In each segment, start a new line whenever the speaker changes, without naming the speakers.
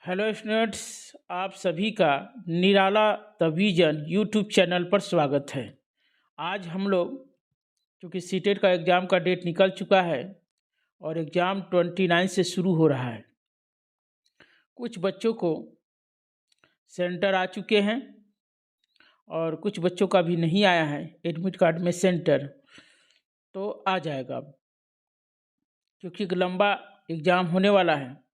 Hello students, आप सभी का निराला द विजन यूट्यूब चैनल पर स्वागत है। आज हम लोग चूँकि सीटेट का एग्ज़ाम का डेट निकल चुका है और एग्ज़ाम 29 से शुरू हो रहा है। कुछ बच्चों को सेंटर आ चुके हैं और कुछ बच्चों का भी नहीं आया है एडमिट कार्ड में सेंटर, तो आ जाएगा अब, क्योंकि एक लंबा एग्ज़ाम होने वाला है।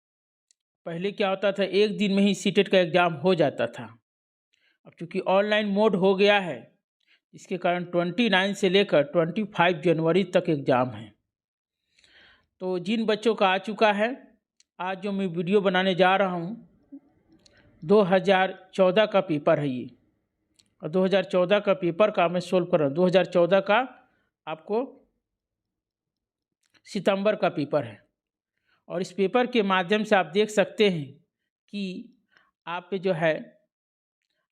पहले क्या होता था, एक दिन में ही सीटेट का एग्ज़ाम हो जाता था। अब चूँकि ऑनलाइन मोड हो गया है, इसके कारण 29 से लेकर 25 जनवरी तक एग्ज़ाम है। तो जिन बच्चों का आ चुका है, आज जो मैं वीडियो बनाने जा रहा हूँ 2014 का पेपर है ये, और 2014 का पेपर का मैं सोल्व कर रहा हूँ। 2014 का आपको सितंबर का पेपर है और इस पेपर के माध्यम से आप देख सकते हैं कि आप पे जो है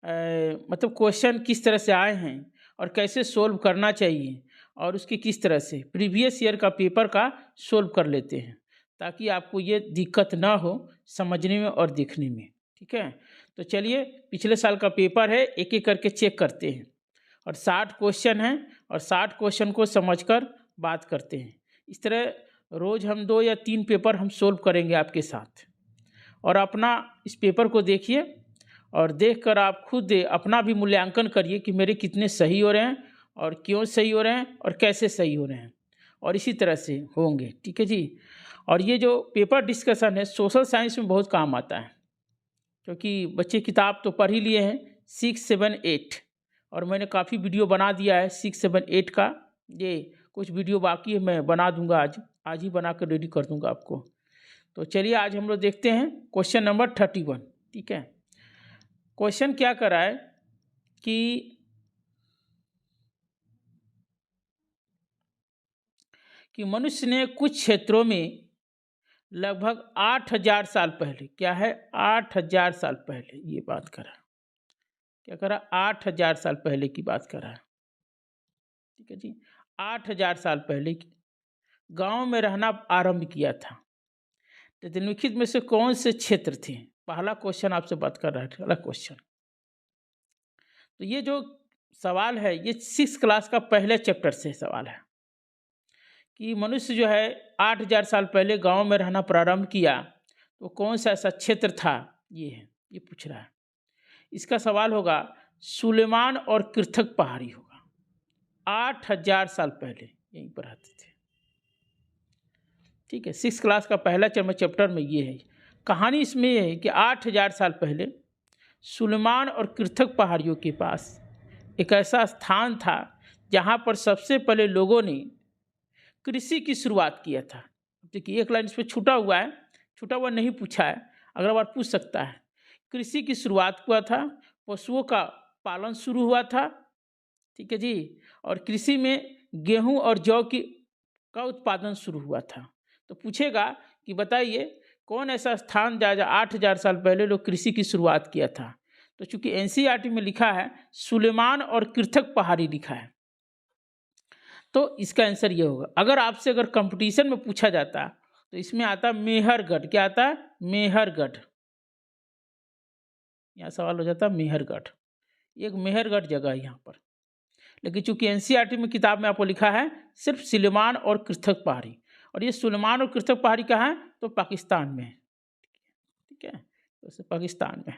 मतलब क्वेश्चन किस तरह से आए हैं और कैसे सोल्व करना चाहिए, और उसकी किस तरह से प्रीवियस ईयर का पेपर का सोल्व कर लेते हैं, ताकि आपको ये दिक्कत ना हो समझने में और देखने में। ठीक है, तो चलिए पिछले साल का पेपर है, एक एक करके चेक करते हैं। और 60 क्वेश्चन हैं और 60 क्वेश्चन को समझकर बात करते हैं। इस तरह रोज़ हम 2 या 3 पेपर हम सोल्व करेंगे आपके साथ। और अपना इस पेपर को देखिए और देखकर आप खुद अपना भी मूल्यांकन करिए कि मेरे कितने सही हो रहे हैं और क्यों सही हो रहे हैं और कैसे सही हो रहे हैं, और इसी तरह से होंगे। ठीक है जी। और ये जो पेपर डिस्कशन है सोशल साइंस में बहुत काम आता है, क्योंकि बच्चे किताब तो पढ़ ही लिए हैं 6, 7, 8, और मैंने काफ़ी वीडियो बना दिया है 6, 7, 8 का। ये कुछ वीडियो बाकी है, मैं बना दूंगा, आज ही बना कर रेडी कर दूंगा आपको। तो चलिए आज हम लोग देखते हैं क्वेश्चन नंबर 31। ठीक है, क्वेश्चन क्या कर रहा है कि मनुष्य ने कुछ क्षेत्रों में लगभग 8000 साल पहले, क्या है 8000 साल पहले ये बात करा, क्या करा 8000 साल पहले की बात करा। ठीक है जी, 8000 साल पहले गांव में रहना आरंभ किया था। तो निम्नलिखित में से कौन से क्षेत्र थे? पहला क्वेश्चन आपसे बात कर रहा है, पहला क्वेश्चन। तो ये जो सवाल है ये 6 क्लास का पहले चैप्टर से सवाल है कि मनुष्य जो है 8000 साल पहले गांव में रहना प्रारंभ किया, तो कौन सा ऐसा क्षेत्र था, ये है, ये पूछ रहा है। इसका सवाल होगा सुलेमान और कृथक पहाड़ी होगा। 8000 साल पहले यहीं पर रहते थे। ठीक है, 6 क्लास का पहला चैप्टर में ये है। कहानी इसमें यह है कि 8000 साल पहले सुलेमान और कृथक पहाड़ियों के पास एक ऐसा स्थान था जहाँ पर सबसे पहले लोगों ने कृषि की शुरुआत किया था। देखिए एक लाइन इस पर छूटा हुआ है, छूटा हुआ नहीं पूछा है, अगला बार पूछ सकता है। कृषि की शुरुआत हुआ था, पशुओं का पालन शुरू हुआ था। ठीक है जी, और कृषि में गेहूं और जौ का उत्पादन शुरू हुआ था। तो पूछेगा कि बताइए कौन ऐसा स्थान जहाँ 8000 साल पहले लोग कृषि की शुरुआत किया था। तो चूंकि एनसीईआरटी में लिखा है सुलेमान और कृथक पहाड़ी लिखा है, तो इसका आंसर ये होगा। अगर आपसे अगर कंपटीशन में पूछा जाता तो इसमें आता मेहरगढ़। क्या आता है? मेहरगढ़। यहाँ सवाल हो जाता मेहरगढ़, एक मेहरगढ़ जगह है यहाँ पर। लेकिन चूंकि एनसीईआरटी में किताब में आपको लिखा है सिर्फ सुलेमान और कृथक पहाड़ी, और ये सुलेमान और कृथक पहाड़ी कहाँ है? तो पाकिस्तान में है। ठीक है, तो पाकिस्तान में।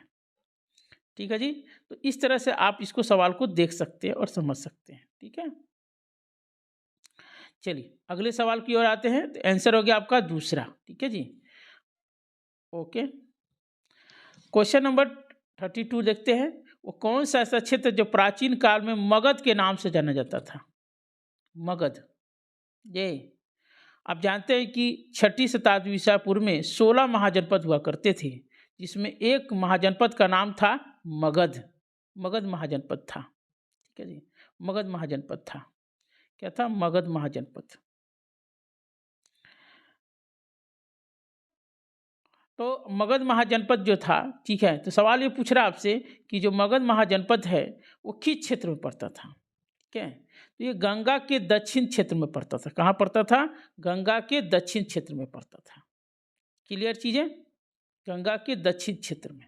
ठीक है जी, तो इस तरह से आप इसको सवाल को देख सकते हैं और समझ सकते हैं। ठीक है, चलिए अगले सवाल की ओर आते हैं। तो आंसर हो गया आपका दूसरा। ठीक है जी, ओके। क्वेश्चन नंबर 32 देखते हैं। वो कौन सा ऐसा क्षेत्र जो प्राचीन काल में मगध के नाम से जाना जाता था? मगध। ये आप जानते हैं कि 6ठी शताब्दी ईसा पूर्व में 16 महाजनपद हुआ करते थे, जिसमें एक महाजनपद का नाम था मगध। मगध महाजनपद था। ठीक है जी, मगध महाजनपद था। क्या था? मगध महाजनपद। तो मगध महाजनपद जो था, ठीक है, तो सवाल ये पूछ रहा है आपसे कि जो मगध महाजनपद है वो किस क्षेत्र में पड़ता था। ठीक है, तो ये गंगा के दक्षिण क्षेत्र में पड़ता था। कहाँ पड़ता था? गंगा के दक्षिण क्षेत्र में पड़ता था। क्लियर चीजें? गंगा के दक्षिण क्षेत्र में।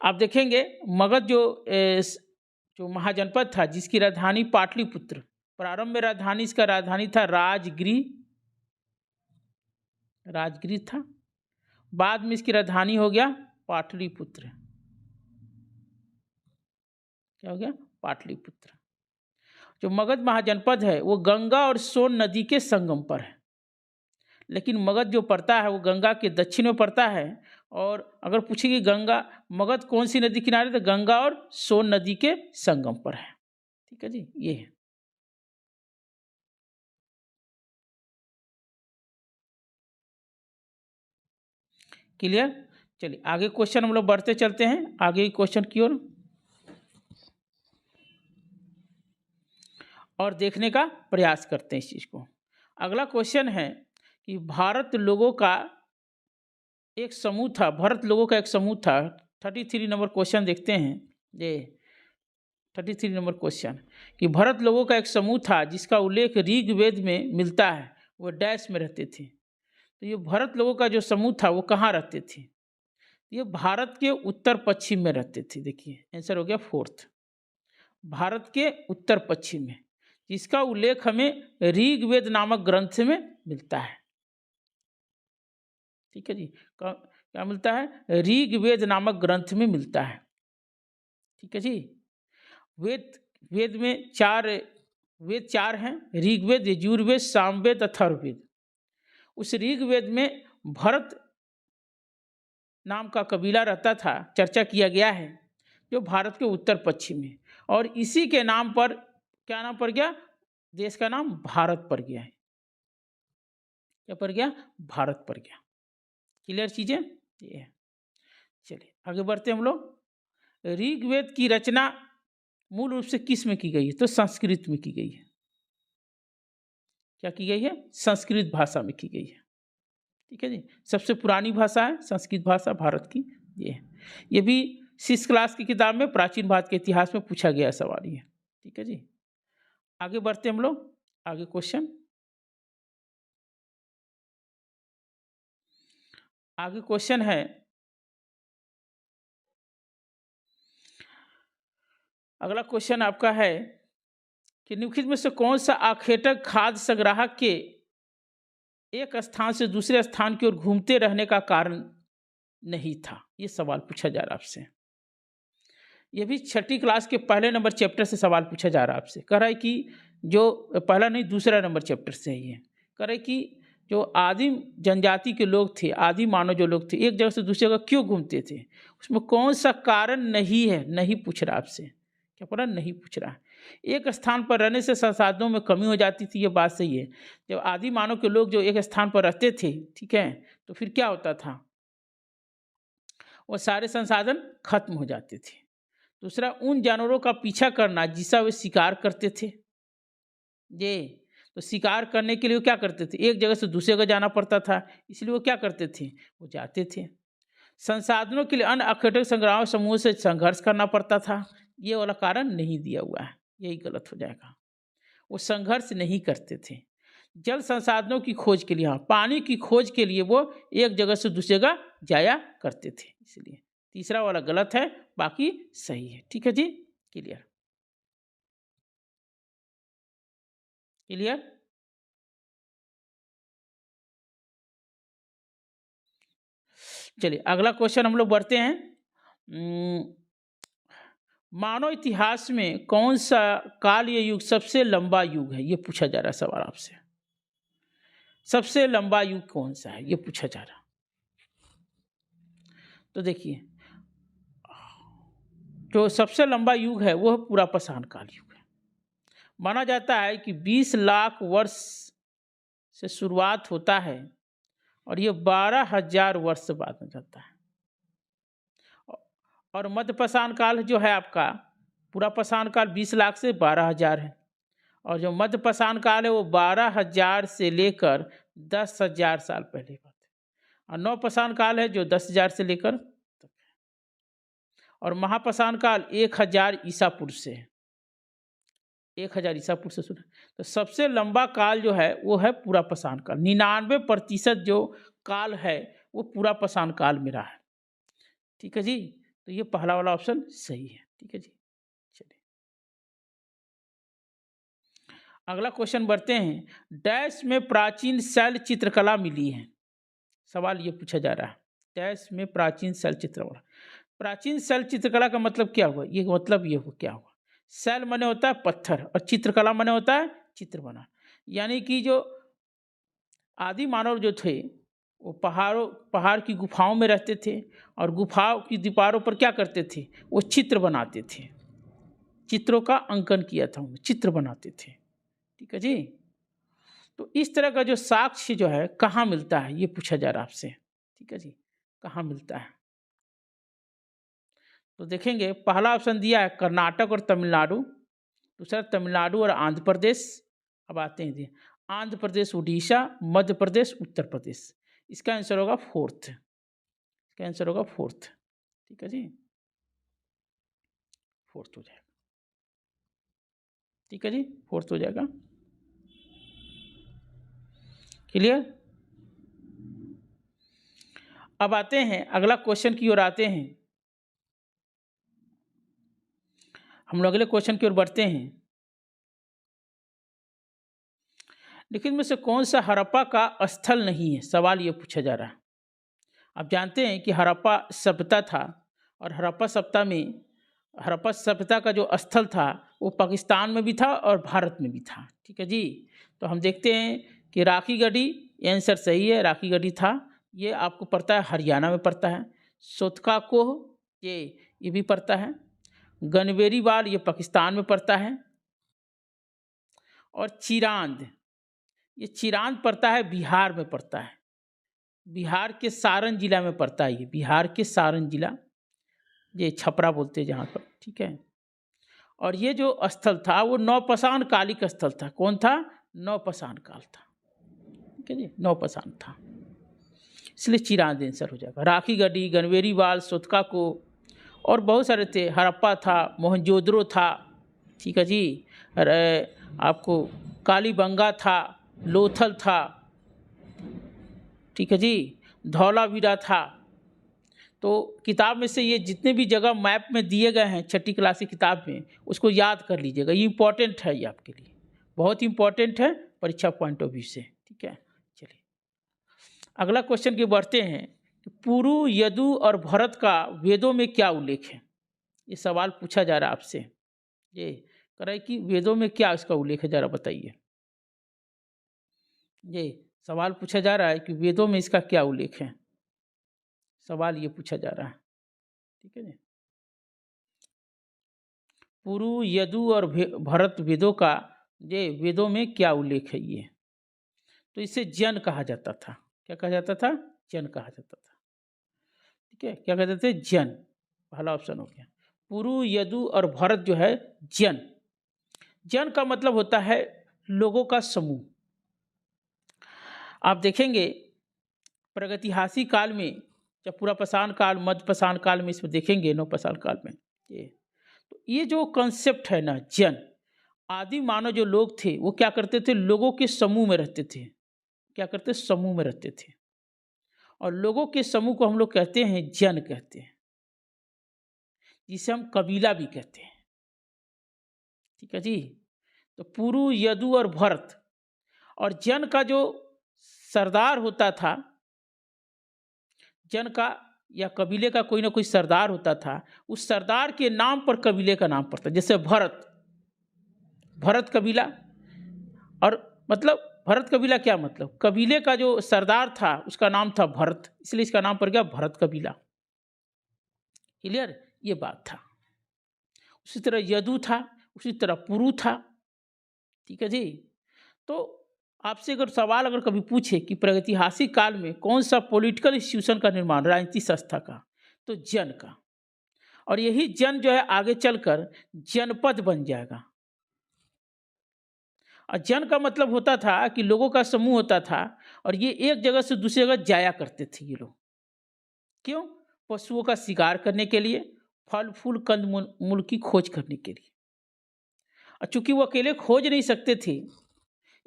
आप देखेंगे मगध जो महाजनपद था जिसकी राजधानी पाटलिपुत्र, प्रारंभ में राजधानी इसका राजधानी था राजगृह था, बाद में इसकी राजधानी हो गया पाटलिपुत्र। क्या हो गया? पाटलिपुत्र। जो मगध महाजनपद है वो गंगा और सोन नदी के संगम पर है, लेकिन मगध जो पड़ता है वो गंगा के दक्षिण में पड़ता है। और अगर पूछेगी गंगा मगध कौन सी नदी किनारे, तो गंगा और सोन नदी के संगम पर है। ठीक है जी, ये है। क्लियर? चलिए आगे क्वेश्चन हम लोग बढ़ते चलते हैं आगे क्वेश्चन की ओर और देखने का प्रयास करते हैं इस चीज को। अगला क्वेश्चन है कि भारत लोगों का एक समूह था, 33 नंबर क्वेश्चन देखते हैं। ये 33 नंबर क्वेश्चन कि भरत लोगों का एक समूह था जिसका उल्लेख ऋग्वेद में मिलता है, वो डैश में रहते थे। तो ये भरत लोगों का जो समूह था वो कहाँ रहते थे? ये भारत के उत्तर पश्चिम में रहते थे। देखिए आंसर हो गया 4th, भारत के उत्तर पश्चिम में, जिसका उल्लेख हमें ऋग्वेद नामक ग्रंथ में मिलता है। ठीक है जी, क्या मिलता है? ऋग्वेद नामक ग्रंथ में मिलता है। ठीक है जी। वेद में चार हैं, ऋग्वेद, यजुर्वेद, सामवेद, अथर्ववेद। उस ऋग्वेद में भरत नाम का कबीला रहता था, चर्चा किया गया है, जो भारत के उत्तर पश्चिम में, और इसी के नाम पर क्या नाम पड़ गया? देश का नाम भारत पड़ गया है। क्या पड़ गया? भारत पड़ गया। क्लियर चीजें ये है। चलिए आगे बढ़ते हम लोग। ऋग्वेद की रचना मूल रूप से किस में की गई है? तो संस्कृत में की गई है। क्या की गई है? संस्कृत भाषा में की गई है। ठीक है जी, सबसे पुरानी भाषा है संस्कृत भाषा भारत की। ये है, ये भी 6th क्लास की किताब में प्राचीन भारत के इतिहास में पूछा गया सवाल ये। ठीक है जी, आगे बढ़ते हम लोग आगे क्वेश्चन। आगे क्वेश्चन है, अगला क्वेश्चन आपका है कि निम्नलिखित में से कौन सा आखेटक खाद्य संग्राहक के एक स्थान से दूसरे स्थान की ओर घूमते रहने का कारण नहीं था? ये सवाल पूछा जा रहा है आपसे। ये भी 6ठी क्लास के पहले नंबर चैप्टर से सवाल पूछा जा रहा है आपसे। कह रहा है कि जो पहला नहीं दूसरा नंबर चैप्टर से ही है। कह रहा है कि जो आदिम जनजाति के लोग थे, आदि मानव जो लोग थे, एक जगह से दूसरी जगह क्यों घूमते थे, उसमें कौन सा कारण नहीं है? नहीं पूछ रहा आपसे। क्या पढ़ा? नहीं पूछ रहा है। एक स्थान पर रहने से संसाधनों में कमी हो जाती थी, ये बात सही है। जब आदि मानव के लोग जो एक स्थान पर रहते थे, ठीक है, तो फिर क्या होता था? वो सारे संसाधन खत्म हो जाते थे। दूसरा, उन जानवरों का पीछा करना जिसका वे शिकार करते थे। ये तो शिकार करने के लिए वो क्या करते थे? एक जगह से दूसरी जगह जाना पड़ता था, इसलिए वो क्या करते थे? वो जाते थे। संसाधनों के लिए अन्य अखेटक संग्राम समूह से संघर्ष करना पड़ता था। ये वाला कारण नहीं दिया हुआ है, यही गलत हो जाएगा। वो संघर्ष नहीं करते थे। जल संसाधनों की खोज के लिए, हाँ, पानी की खोज के लिए वो एक जगह से दूसरी जगह जाया करते थे, इसलिए तीसरा वाला गलत है, बाकी सही है। ठीक है जी, क्लियर? क्लियर? चलिए अगला क्वेश्चन हम लोग बढ़ते हैं। मानव इतिहास में कौन सा कालीय युग सबसे लंबा युग है? ये पूछा जा रहा है सवाल आपसे। सबसे लंबा युग कौन सा है, ये पूछा जा रहा। तो देखिए, जो सबसे लंबा युग है वो पूरा पाषाण काल युग है। माना जाता है कि 20 लाख वर्ष से शुरुआत होता है और ये 12,000 वर्ष बाद में जाता है। और मध्य पाषाण काल जो है आपका, पूरा पाषाण काल 20 लाख से 12,000 है, और जो मध्य पाषाण काल है वो 12,000 से लेकर 10,000 साल पहले बात है। और नव पाषाण काल है जो 10,000 से लेकर तक है। और महापाषाण काल 1,000 ईसा पूर्व से है, 1,000 ईसा पूर्व से शुरू। तो सबसे लंबा काल जो है वो है पूरा पाषाण काल। 99% जो काल है वो पूरा पाषाण काल में रहा है। ठीक है जी, तो ये पहला वाला ऑप्शन सही है। ठीक है जी, चलिए अगला क्वेश्चन बढ़ते हैं। डैश में प्राचीन शैल चित्रकला मिली है। सवाल ये पूछा जा रहा है, डैश में प्राचीन शैल चित्रकला। प्राचीन शैल चित्रकला का मतलब क्या हुआ? ये मतलब ये क्या हुआ? शैल माने होता है पत्थर और चित्रकला माने होता है चित्र बना। यानी कि जो आदि मानव जो थे वो पहाड़ की गुफाओं में रहते थे और गुफाओं की दीवारों पर क्या करते थे? वो चित्र बनाते थे, चित्रों का अंकन किया था, चित्र बनाते थे। ठीक है जी, तो इस तरह का जो साक्ष्य जो है कहाँ मिलता है, ये पूछा जा रहा है आपसे। ठीक है जी, कहाँ मिलता है? तो देखेंगे पहला ऑप्शन दिया है कर्नाटक और तमिलनाडु, दूसरा तमिलनाडु और आंध्र प्रदेश। अब आते हैं आंध्र प्रदेश, उड़ीसा, मध्य प्रदेश, उत्तर प्रदेश। इसका आंसर होगा फोर्थ, इसका आंसर होगा फोर्थ। ठीक है जी, फोर्थ हो जाएगा। ठीक है जी, फोर्थ हो जाएगा। क्लियर? अब आते हैं अगला क्वेश्चन की ओर आते हैं, हम लोग अगले क्वेश्चन की ओर बढ़ते हैं। लेकिन में से कौन सा हड़प्पा का स्थल नहीं है? सवाल ये पूछा जा रहा है। आप जानते हैं कि हड़प्पा सभ्यता था और हड़प्पा सभ्यता का जो स्थल था वो पाकिस्तान में भी था और भारत में भी था। ठीक है जी, तो हम देखते हैं कि राखी गढ़ी, ये आंसर सही है, राखी गढ़ी था। ये आपको पड़ता है हरियाणा में पड़ता है। सोतका कोह ये भी पड़ता है। गनवेरीवाल ये पाकिस्तान में पड़ता है। और चिरांद, ये चिरांद पड़ता है बिहार में पड़ता है, बिहार के सारण जिला में पड़ता है। ये बिहार के सारण जिला, ये छपरा बोलते हैं जहाँ पर। ठीक है, और ये जो स्थल था वो नौपाषाण कालिक स्थल था। कौन था? नौपाषाण काल था। ठीक है जी, नौपाषाण था, इसलिए चिरांद आंसर हो जाएगा। राखी गढ़ी, गनवेरीवाल, सोतका को और बहुत सारे थे। हड़प्पा था, मोहनजोदड़ो था। ठीक है जी, आपको कालीबंगा था, लोथल था। ठीक है जी, धौलावीरा था। तो किताब में से ये जितने भी जगह मैप में दिए गए हैं छठी क्लास की किताब में, उसको याद कर लीजिएगा। ये इम्पोर्टेंट है, ये आपके लिए बहुत इम्पोर्टेंट है परीक्षा पॉइंट ऑफ व्यू से। ठीक है, चलिए अगला क्वेश्चन की बढ़ते हैं। पुरु, यदु और भरत का वेदों में क्या उल्लेख है? ये सवाल पूछा जा रहा है आपसे। ये कह रहा है कि वेदों में क्या इसका उल्लेख है, जरा बताइए। ये सवाल पूछा जा रहा है कि वेदों में इसका क्या उल्लेख है, सवाल ये पूछा जा रहा है। ठीक है जी, पुरु, यदु और भरत वेदों का ये वेदों में क्या उल्लेख है? ये तो इसे जन कहा जाता था। क्या कहा जाता था? जन कहा जाता था। ठीक है, क्या कहते थे? जन। पहला ऑप्शन हो गया। पुरु, यदु और भरत जो है जन। जन का मतलब होता है लोगों का समूह। आप देखेंगे प्रागैतिहासिक काल में, जब पूरा पाषाण काल, मध्य पाषाण काल में इसमें देखेंगे, नवपाषाण काल में, ये जो कॉन्सेप्ट है ना जन, आदि मानव जो लोग थे वो क्या करते थे? लोगों के समूह में रहते थे। क्या करते? समूह में रहते थे। और लोगों के समूह को हम लोग कहते हैं जन कहते हैं, जिसे हम कबीला भी कहते हैं। ठीक है जी, तो पुरु, यदु और भरत और जन का जो सरदार होता था, जन का या कबीले का कोई ना कोई सरदार होता था, उस सरदार के नाम पर कबीले का नाम पड़ता। जैसे भरत कबीला, और मतलब भरत कबीला क्या मतलब? कबीले का जो सरदार था उसका नाम था भरत, इसलिए इसका नाम पड़ गया भरत कबीला। क्लियर? ये बात था। उसी तरह यदु था, उसी तरह पुरु था। ठीक है जी, तो आपसे अगर सवाल अगर कभी पूछे कि प्रागैतिहासिक काल में कौन सा पॉलिटिकल इंस्टीट्यूशन का निर्माण, राजनीतिक संस्था का, तो जन का। और यही जन जो है आगे चलकर जनपद बन जाएगा। और जन का मतलब होता था कि लोगों का समूह होता था और ये एक जगह से दूसरी जगह जाया करते थे ये लोग। क्यों? पशुओं का शिकार करने के लिए, फल फूल कंद मूल की खोज करने के लिए। और चूंकि वो अकेले खोज नहीं सकते थे,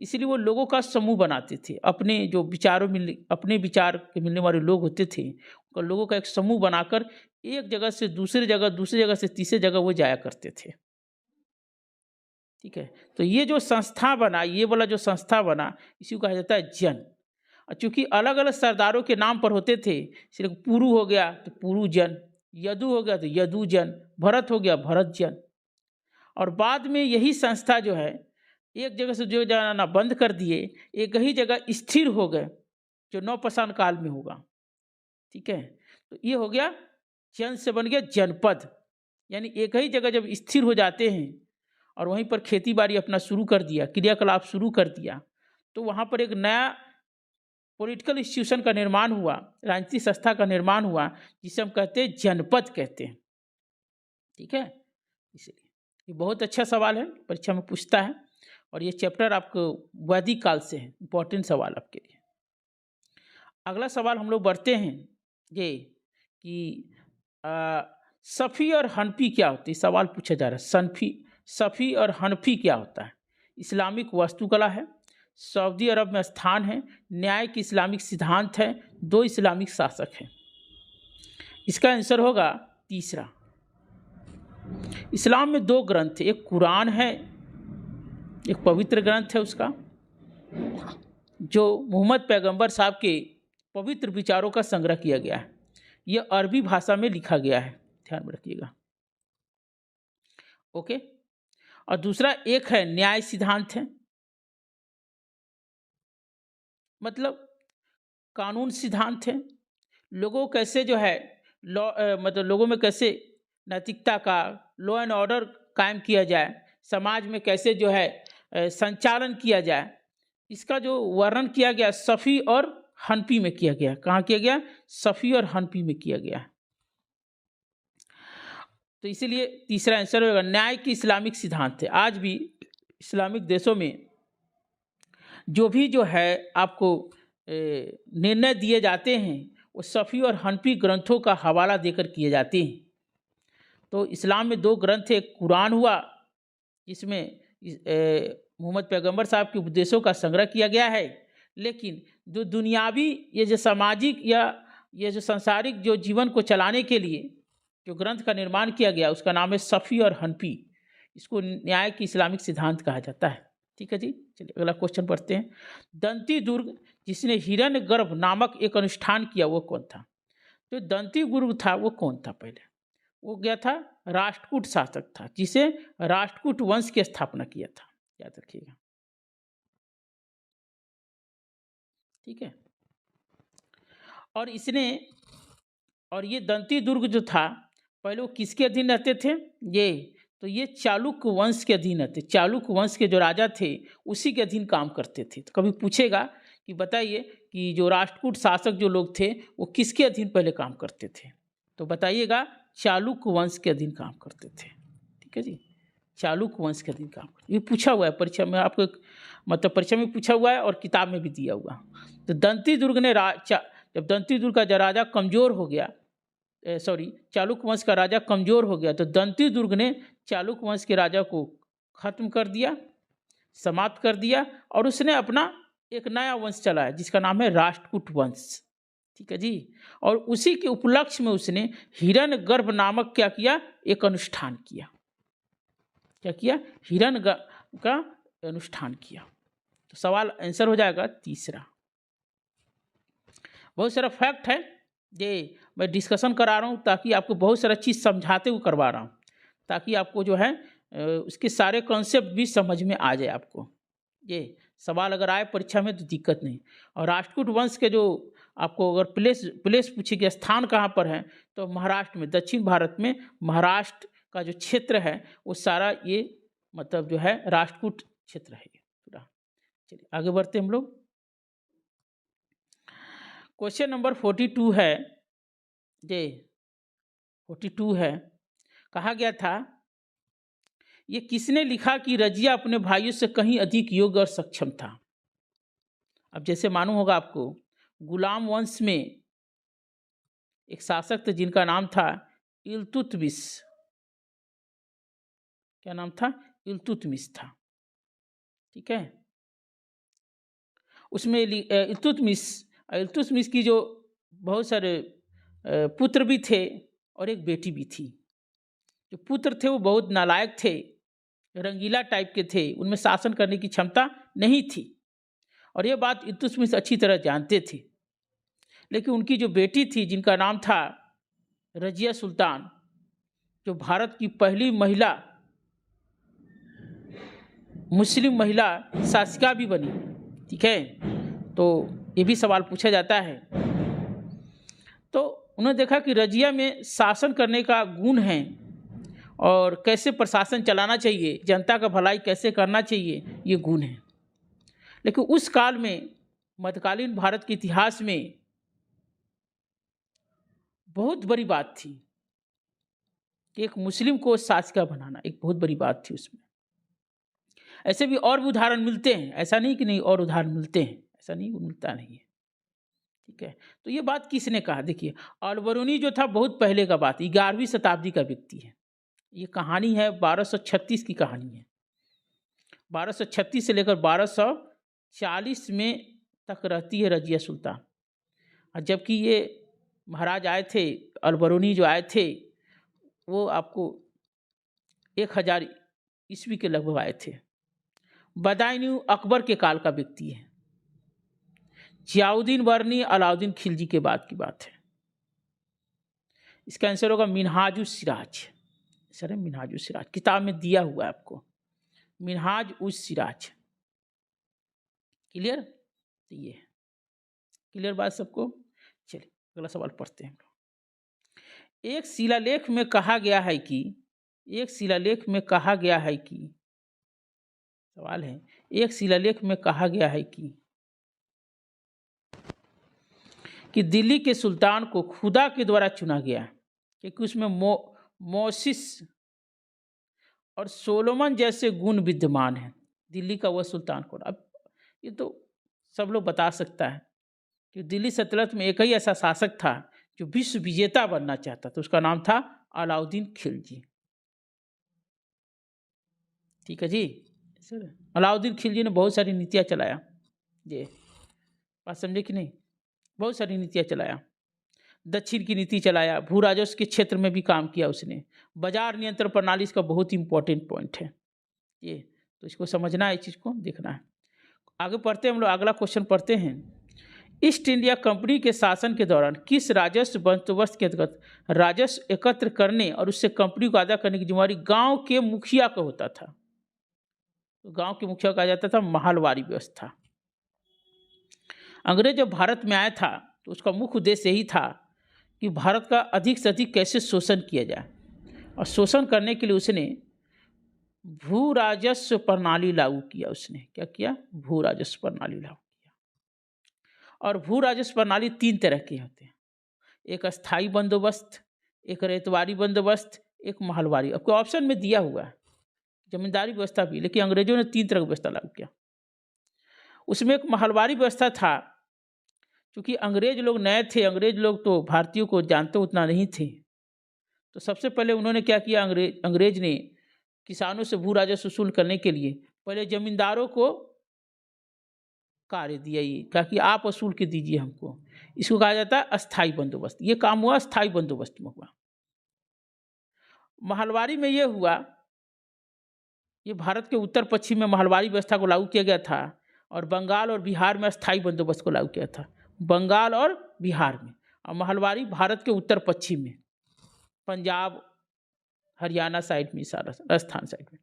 इसीलिए वो लोगों का समूह बनाते थे। अपने विचार के मिलने वाले लोग होते थे, लोगों का एक समूह बनाकर एक जगह से दूसरी जगह से तीसरी जगह वो जाया करते थे। ठीक है, तो ये जो संस्था बना, ये वाला जो संस्था बना, इसी को कहा जाता है जन। और चूंकि अलग अलग सरदारों के नाम पर होते थे, सिर्फ पुरु हो गया तो पुरु जन, यदु हो गया तो यदु जन, भरत हो गया भरत जन। और बाद में यही संस्था जो है एक जगह से जो जाना बंद कर दिए, एक ही जगह स्थिर हो गए, जो नवपाषाण काल में होगा। ठीक है, तो ये हो गया जन से बन गया जनपद, यानी एक ही जगह जब स्थिर हो जाते हैं और वहीं पर खेती बाड़ी अपना शुरू कर दिया, क्रियाकलाप शुरू कर दिया, तो वहाँ पर एक नया पॉलिटिकल इंस्टीट्यूशन का निर्माण हुआ, राजनीतिक संस्था का निर्माण हुआ, जिसे हम कहते हैं जनपद कहते हैं। ठीक है, इसलिए ये बहुत अच्छा सवाल है, परीक्षा में पूछता है, और ये चैप्टर आपको वैदिक काल से है, इंपॉर्टेंट सवाल आपके लिए। अगला सवाल हम लोग बढ़ते हैं, ये कि सफ़ी और हनफी क्या होती है, सवाल पूछा जा रहा है। सफ़ी और हनफी क्या होता है? इस्लामिक वास्तुकला है, सऊदी अरब में स्थान है, न्याय की इस्लामिक सिद्धांत है, दो इस्लामिक शासक हैं। इसका आंसर होगा तीसरा। इस्लाम में दो ग्रंथ है, एक कुरान है, एक पवित्र ग्रंथ है उसका, जो मोहम्मद पैगंबर साहब के पवित्र विचारों का संग्रह किया गया है। यह अरबी भाषा में लिखा गया है, ध्यान में रखिएगा। ओके, और दूसरा एक है न्याय सिद्धांत है, मतलब कानून सिद्धांत है, लोगों कैसे जो है लॉ मतलब लोगों में कैसे नैतिकता का, लॉ एंड ऑर्डर कायम किया जाए, समाज में कैसे जो है संचालन किया जाए, इसका जो वर्णन किया गया सफ़ी और हनफी में किया गया। कहाँ किया गया? सफ़ी और हनफी में किया गया। तो इसीलिए तीसरा आंसर होगा न्याय की इस्लामिक सिद्धांत है। आज भी इस्लामिक देशों में जो भी जो है आपको निर्णय दिए जाते हैं, वो सफ़ी और हनफी ग्रंथों का हवाला देकर किए जाते हैं। तो इस्लाम में दो ग्रंथ है, एक कुरान हुआ जिसमें मोहम्मद पैगंबर साहब के उपदेशों का संग्रह किया गया है, लेकिन जो दुनियावी ये जो सामाजिक या ये जो सांसारिक जो जीवन को चलाने के लिए जो ग्रंथ का निर्माण किया गया, उसका नाम है सफ़ी और हनफी। इसको न्याय की इस्लामिक सिद्धांत कहा जाता है। ठीक है जी, चलिए अगला क्वेश्चन पढ़ते हैं। दंती दुर्ग जिसने हिरण्यगर्भ नामक एक अनुष्ठान किया, वो कौन था? तो दंती दुर्ग था वो कौन था? पहले वो गया था, राष्ट्रकूट शासक था, जिसे राष्ट्रकूट वंश की स्थापना किया था, याद रखिएगा। ठीक है, और ये दंती दुर्ग जो था, पहले वो किसके अधीन रहते थे? ये चालुक्य वंश के अधीन रहते। चालुक्य वंश के जो राजा थे उसी के अधीन काम करते थे। तो कभी पूछेगा कि बताइए कि जो राष्ट्रकूट शासक जो लोग थे वो किसके अधीन पहले काम करते थे? तो बताइएगा चालुक्य वंश के अधीन काम करते थे। ठीक है जी, चालुक्य वंश के अधीन काम करते। ये पूछा हुआ है परीक्षा में, आपको मतलब परीक्षा में पूछा हुआ है और किताब में भी दिया हुआ। तो दंती दुर्ग ने जब दंती दुर्ग का राजा कमज़ोर हो गया, चालुक्य वंश का राजा कमज़ोर हो गया, तो दंती दुर्ग ने चालुक्य वंश के राजा को खत्म कर दिया, समाप्त कर दिया, और उसने अपना एक नया वंश चलाया जिसका नाम है राष्ट्रकूट वंश। ठीक है जी, और उसी के उपलक्ष्य में उसने हिरण्यगर्भ नामक क्या किया? एक अनुष्ठान किया। क्या किया? हिरण्यगर्भ का अनुष्ठान किया। तो सवाल आंसर हो जाएगा तीसरा। बहुत सारा फैक्ट है, ये मैं डिस्कशन करा रहा हूँ ताकि आपको बहुत सारा चीज़ समझाते हुए करवा रहा हूँ, ताकि आपको जो है उसके सारे कॉन्सेप्ट भी समझ में आ जाए आपको। ये सवाल अगर आए परीक्षा में तो दिक्कत नहीं। और राष्ट्रकूट वंश के जो आपको अगर प्लेस पूछे कि स्थान कहाँ पर है, तो महाराष्ट्र में, दक्षिण भारत में महाराष्ट्र का जो क्षेत्र है वो सारा ये मतलब जो है राष्ट्रकूट क्षेत्र है पूरा। चलिए आगे बढ़ते हम लोग। क्वेश्चन नंबर 42 है, ये 42 है। कहा गया था ये किसने लिखा कि रजिया अपने भाइयों से कहीं अधिक योग्य और सक्षम था? अब जैसे मालूम होगा आपको, गुलाम वंश में एक शासक थे जिनका नाम था इल्तुतमिश। क्या नाम था? इल्तुतमिश था। ठीक है, उसमें इल्तुतमिश की जो बहुत सारे पुत्र भी थे और एक बेटी भी थी। जो पुत्र थे वो बहुत नालायक थे, रंगीला टाइप के थे, उनमें शासन करने की क्षमता नहीं थी और ये बात इल्तुतमिश अच्छी तरह जानते थे। लेकिन उनकी जो बेटी थी जिनका नाम था रजिया सुल्तान, जो भारत की पहली महिला मुस्लिम महिला शासिका भी बनी, ठीक है, तो ये भी सवाल पूछा जाता है। तो उन्होंने देखा कि रजिया में शासन करने का गुण है और कैसे प्रशासन चलाना चाहिए, जनता का भलाई कैसे करना चाहिए, ये गुण है। लेकिन उस काल में, मध्यकालीन भारत के इतिहास में बहुत बड़ी बात थी कि एक मुस्लिम को शासिका बनाना एक बहुत बड़ी बात थी उसमें। ऐसे भी और भी उदाहरण मिलते हैं, ऐसा नहीं कि नहीं, और उदाहरण मिलते हैं, ऐसा नहीं मिलता नहीं है, ठीक है। तो ये बात किसने कहा? देखिए, अलबरूनी जो था बहुत पहले का बात, 11वीं शताब्दी का व्यक्ति है। ये कहानी है 1236 की कहानी है। 1236 से लेकर 1240 में तक रहती है रजिया सुल्तान। और जबकि ये महाराज आए थे, अलबरूनी जो आए थे, वो आपको 1000 ईस्वी के लगभग आए थे। बदायूं अकबर के काल का व्यक्ति है। जियाउद्दीन बर्नी, अलाउद्दीन खिलजी के बाद की बात है। इसका आंसर होगा मिनहाजुस सिराज। सर, मिनहाजुस सिराज किताब में दिया हुआ है आपको, मिनहाज उस सिराज। क्लियर? तो ये क्लियर बात सबको? चलिए अगला सवाल पढ़ते हैं। एक शिलालेख में कहा गया है कि सवाल है, एक शिलालेख में कहा गया है कि दिल्ली के सुल्तान को खुदा के द्वारा चुना गया, क्योंकि उसमें मोसिस और सोलोमन जैसे गुण विद्यमान हैं। दिल्ली का वह सुल्तान कौन? अब ये तो सब लोग बता सकता है कि दिल्ली सल्तनत में एक ही ऐसा शासक था जो विश्व विजेता बनना चाहता था, उसका नाम था अलाउद्दीन खिलजी। ठीक है जी। अलाउद्दीन खिलजी ने बहुत सारी नीतियाँ चलाया, ये बात समझे कि नहीं? बहुत सारी नीतियाँ चलाया। दक्षिण की नीति चलाया, भू राजस्व के क्षेत्र में भी काम किया उसने। बाजार नियंत्रण प्रणाली इसका बहुत ही इंपॉर्टेंट पॉइंट है ये, तो इसको समझना है, इस चीज़ को देखना है। आगे पढ़ते हैं हम लोग, अगला क्वेश्चन पढ़ते हैं। ईस्ट इंडिया कंपनी के शासन के दौरान किस राजस्व बंदोबस्त के अंतर्गत राजस्व एकत्र करने और उससे कंपनी को अदा करने की जिम्मेदारी गांव के मुखिया का होता था? तो गांव के मुखिया कहा जाता था महलवारी व्यवस्था। अंग्रेज जब भारत में आया था तो उसका मुख्य उद्देश्य यही था कि भारत का अधिक से अधिक कैसे शोषण किया जाए, और शोषण करने के लिए उसने भू राजस्व प्रणाली लागू किया। उसने क्या किया? भू राजस्व प्रणाली लागू किया। और भू राजस्व प्रणाली 3 तरह के होते हैं, एक अस्थाई बंदोबस्त, एक रेतवारी बंदोबस्त, एक महलवारी। आपको ऑप्शन में दिया हुआ है जमींदारी व्यवस्था भी, लेकिन अंग्रेजों ने 3 तरह की व्यवस्था लागू किया। उसमें एक महलवारी व्यवस्था था, क्योंकि अंग्रेज लोग नए थे, अंग्रेज लोग तो भारतीयों को जानते उतना नहीं थे, तो सबसे पहले उन्होंने क्या किया, अंग्रेज ने किसानों से भू राजस्व वसूल करने के लिए पहले जमींदारों को कार्य दिया, ये कहा कि आप वसूल के दीजिए हमको। इसको कहा जाता है अस्थाई बंदोबस्त। ये काम हुआ अस्थाई बंदोबस्त में हुआ। महलवारी में ये हुआ, ये भारत के उत्तर पश्चिम में महलवारी व्यवस्था को लागू किया गया था, और बंगाल और बिहार में अस्थाई बंदोबस्त को लागू किया था, बंगाल और बिहार में। और महलवारी भारत के उत्तर पश्चिम में, पंजाब हरियाणा साइड में, सारा राजस्थान साइड में।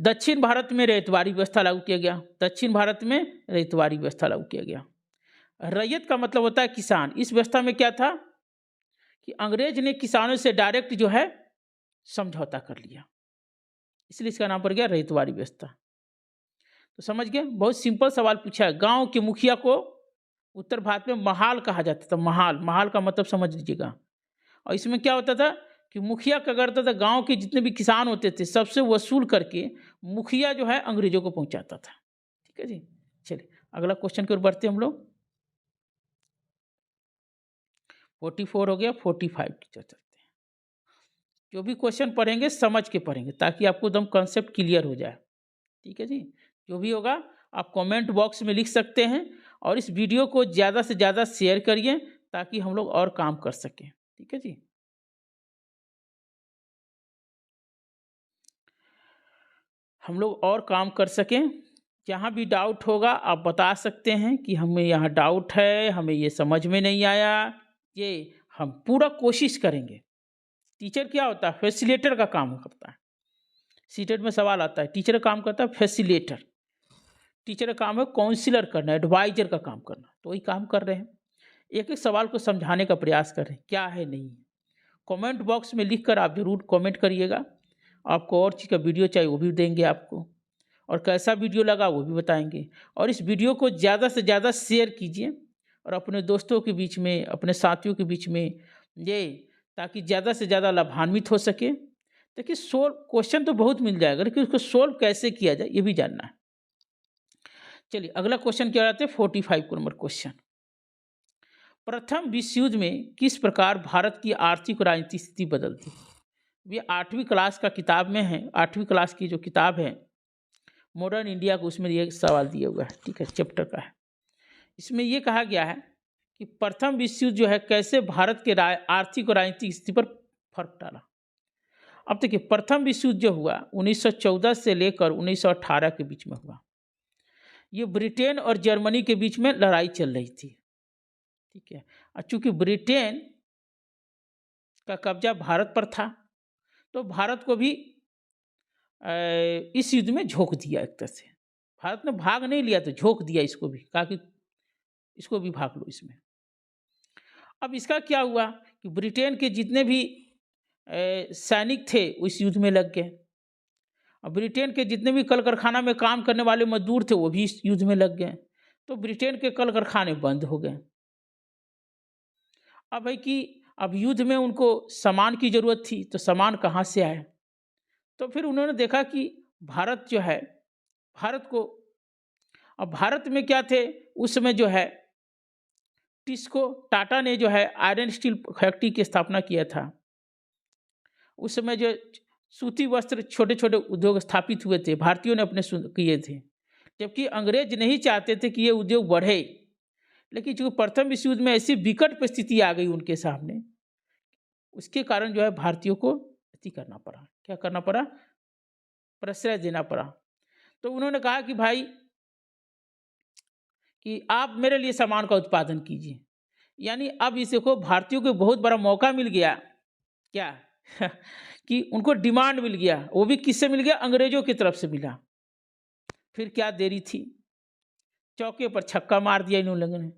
दक्षिण भारत में रेतवारी व्यवस्था लागू किया गया, दक्षिण भारत में रेतवारी व्यवस्था लागू किया गया। रैयत का मतलब होता है किसान। इस व्यवस्था में क्या था कि अंग्रेज ने किसानों से डायरेक्ट जो है समझौता कर लिया, इसलिए इसका नाम पड़ गया रेतवारी व्यवस्था। तो समझ गए? बहुत सिंपल सवाल पूछा है। गांव के मुखिया को उत्तर भारत में महाल कहा जाता था। महाल का मतलब समझ लीजिएगा। और इसमें क्या होता था कि मुखिया क्या करता था, गांव के जितने भी किसान होते थे सबसे वसूल करके मुखिया जो है अंग्रेजों को पहुंचाता था। ठीक है जी। चलिए अगला क्वेश्चन की ओर बढ़ते हम लोग। 44 हो गया, 45 की चर्चा करते हैं। जो भी क्वेश्चन पढ़ेंगे समझ के पढ़ेंगे, ताकि आपको एकदम कॉन्सेप्ट क्लियर हो जाए। ठीक है जी। जो भी होगा आप कमेंट बॉक्स में लिख सकते हैं और इस वीडियो को ज़्यादा से ज़्यादा शेयर करिए ताकि हम लोग और काम कर सकें। ठीक है जी। हम लोग और काम कर सकें। जहाँ भी डाउट होगा आप बता सकते हैं कि हमें यहाँ डाउट है, हमें ये समझ में नहीं आया, ये हम पूरा कोशिश करेंगे। टीचर क्या होता है? फैसिलिटेटर का काम करता है। सीटेट में सवाल आता है, टीचर का काम करता है फैसिलिटेटर। टीचर का काम है काउंसिलर करना, एडवाइजर का काम करना, तो वही काम कर रहे हैं। एक एक सवाल को समझाने का प्रयास कर रहे हैं, क्या है नहीं है। कमेंट बॉक्स में लिखकर आप जरूर कमेंट करिएगा। आपको और चीज़ का वीडियो चाहिए वो भी देंगे आपको, और कैसा वीडियो लगा वो भी बताएंगे। और इस वीडियो को ज़्यादा से ज़्यादा शेयर कीजिए और अपने दोस्तों के बीच में, अपने साथियों के बीच में ये, ताकि ज़्यादा से ज़्यादा लाभान्वित हो सके। देखिए, सोल्व क्वेश्चन तो बहुत मिल जाएगा, लेकिन उसको सोल्व कैसे किया जाए ये भी जानना है। चलिए अगला क्वेश्चन क्या रहता है? 45 नंबर क्वेश्चन। प्रथम विश्व युद्ध में किस प्रकार भारत की आर्थिक और राजनीतिक स्थिति बदलती? ये 8वीं क्लास का किताब में है। 8वीं क्लास की जो किताब है मॉडर्न इंडिया को, उसमें ये सवाल दिया हुआ है। ठीक है, चैप्टर का है। इसमें ये कहा गया है कि प्रथम विश्व युद्ध जो है कैसे भारत के आर्थिक और राजनीतिक स्थिति पर फर्क डाला। अब देखिए, प्रथम विश्व युद्ध जो हुआ 1914 से लेकर 1918 के बीच में हुआ। ये ब्रिटेन और जर्मनी के बीच में लड़ाई चल रही थी। ठीक है, और चूंकि ब्रिटेन का कब्जा भारत पर था तो भारत को भी इस युद्ध में झोंक दिया। एक तरह से भारत ने भाग नहीं लिया, तो झोंक दिया इसको भी, कहा कि इसको भी भाग लो इसमें। अब इसका क्या हुआ कि ब्रिटेन के जितने भी सैनिक थे उस युद्ध में लग गए, और ब्रिटेन के जितने भी कल कारखाना में काम करने वाले मजदूर थे वो भी इस युद्ध में लग गए। तो ब्रिटेन के कल कारखाने बंद हो गए। अब है कि अब युद्ध में उनको सामान की जरूरत थी, तो सामान कहाँ से आए? तो फिर उन्होंने देखा कि भारत जो है, भारत को, अब भारत में क्या थे उस समय जो है, टिस्को टाटा ने जो है आयरन स्टील फैक्ट्री की स्थापना किया था। उस समय जो सूती वस्त्र छोटे छोटे उद्योग स्थापित हुए थे, भारतीयों ने अपने किए थे, जबकि अंग्रेज नहीं चाहते थे कि ये उद्योग बढ़े। लेकिन जो प्रथम विश्व युद्ध में ऐसी विकट परिस्थिति आ गई उनके सामने, उसके कारण जो है भारतीयों को अति करना पड़ा। क्या करना पड़ा? प्रश्रय देना पड़ा। तो उन्होंने कहा कि भाई कि आप मेरे लिए सामान का उत्पादन कीजिए। यानी अब इसको भारतीयों को बहुत बड़ा मौका मिल गया। क्या? कि उनको डिमांड मिल गया। वो भी किससे मिल गया? अंग्रेजों की तरफ से मिला। फिर क्या देरी थी? चौके पर छक्का मार दिया इन लोगों ने।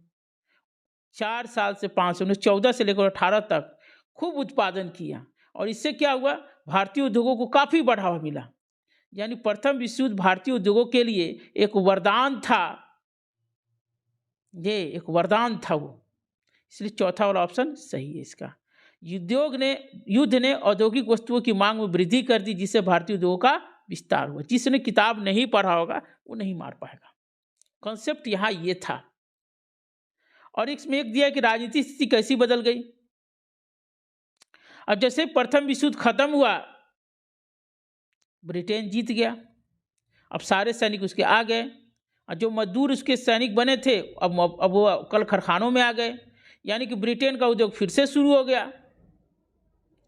4 साल से 5 14 से लेकर 18 तक खूब उत्पादन किया, और इससे क्या हुआ? भारतीय उद्योगों को काफी बढ़ावा मिला। यानी प्रथम विश्व युद्ध भारतीय उद्योगों के लिए एक वरदान था। ये एक वरदान था वो, इसलिए चौथा वाला ऑप्शन सही है इसका। युद्ध ने औद्योगिक वस्तुओं की मांग में वृद्धि कर दी, जिससे भारतीय उद्योगों का विस्तार हुआ। जिसने किताब नहीं पढ़ा होगा वो नहीं मार पाएगा। कॉन्सेप्ट यहाँ ये था। और इसमें एक दिया कि राजनीतिक स्थिति कैसी बदल गई। अब जैसे प्रथम विश्व युद्ध खत्म हुआ, ब्रिटेन जीत गया, अब सारे सैनिक उसके आ गए, और जो मजदूर उसके सैनिक बने थे अब वो कल कारखानों में आ गए। यानी कि ब्रिटेन का उद्योग फिर से शुरू हो गया।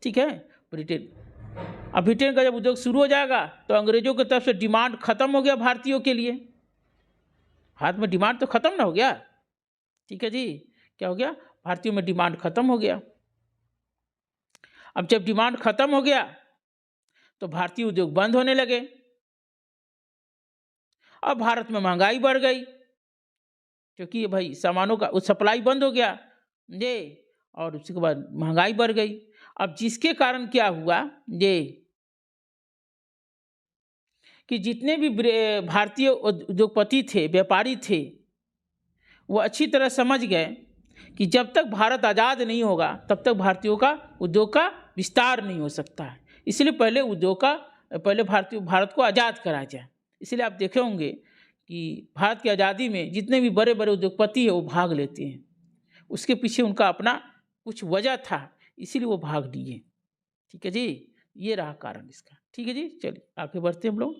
ठीक है, ब्रिटेन का जब उद्योग शुरू हो जाएगा तो अंग्रेजों की तरफ से डिमांड खत्म हो गया भारतीयों के लिए। भारत में डिमांड तो खत्म ना हो गया। ठीक है जी, क्या हो गया? भारतीयों में डिमांड खत्म हो गया। अब जब डिमांड खत्म हो गया तो भारतीय उद्योग बंद होने लगे। अब भारत में महंगाई बढ़ गई, क्योंकि भाई सामानों का सप्लाई बंद हो गया ये, और उसके बाद महंगाई बढ़ गई। अब जिसके कारण क्या हुआ ये कि जितने भी भारतीय उद्योगपति थे, व्यापारी थे, वो अच्छी तरह समझ गए कि जब तक भारत आज़ाद नहीं होगा तब तक भारतीयों का उद्योग का विस्तार नहीं हो सकता है। इसलिए पहले भारत को आज़ाद कराया जाए। इसलिए आप देखे होंगे कि भारत की आज़ादी में जितने भी बड़े बड़े उद्योगपति हैं वो भाग लेते हैं। उसके पीछे उनका अपना कुछ वजह था, इसीलिए वो भाग लिए। ठीक है जी, ये रहा कारण इसका। ठीक है जी, चलिए आगे बढ़ते हैं हम लोग।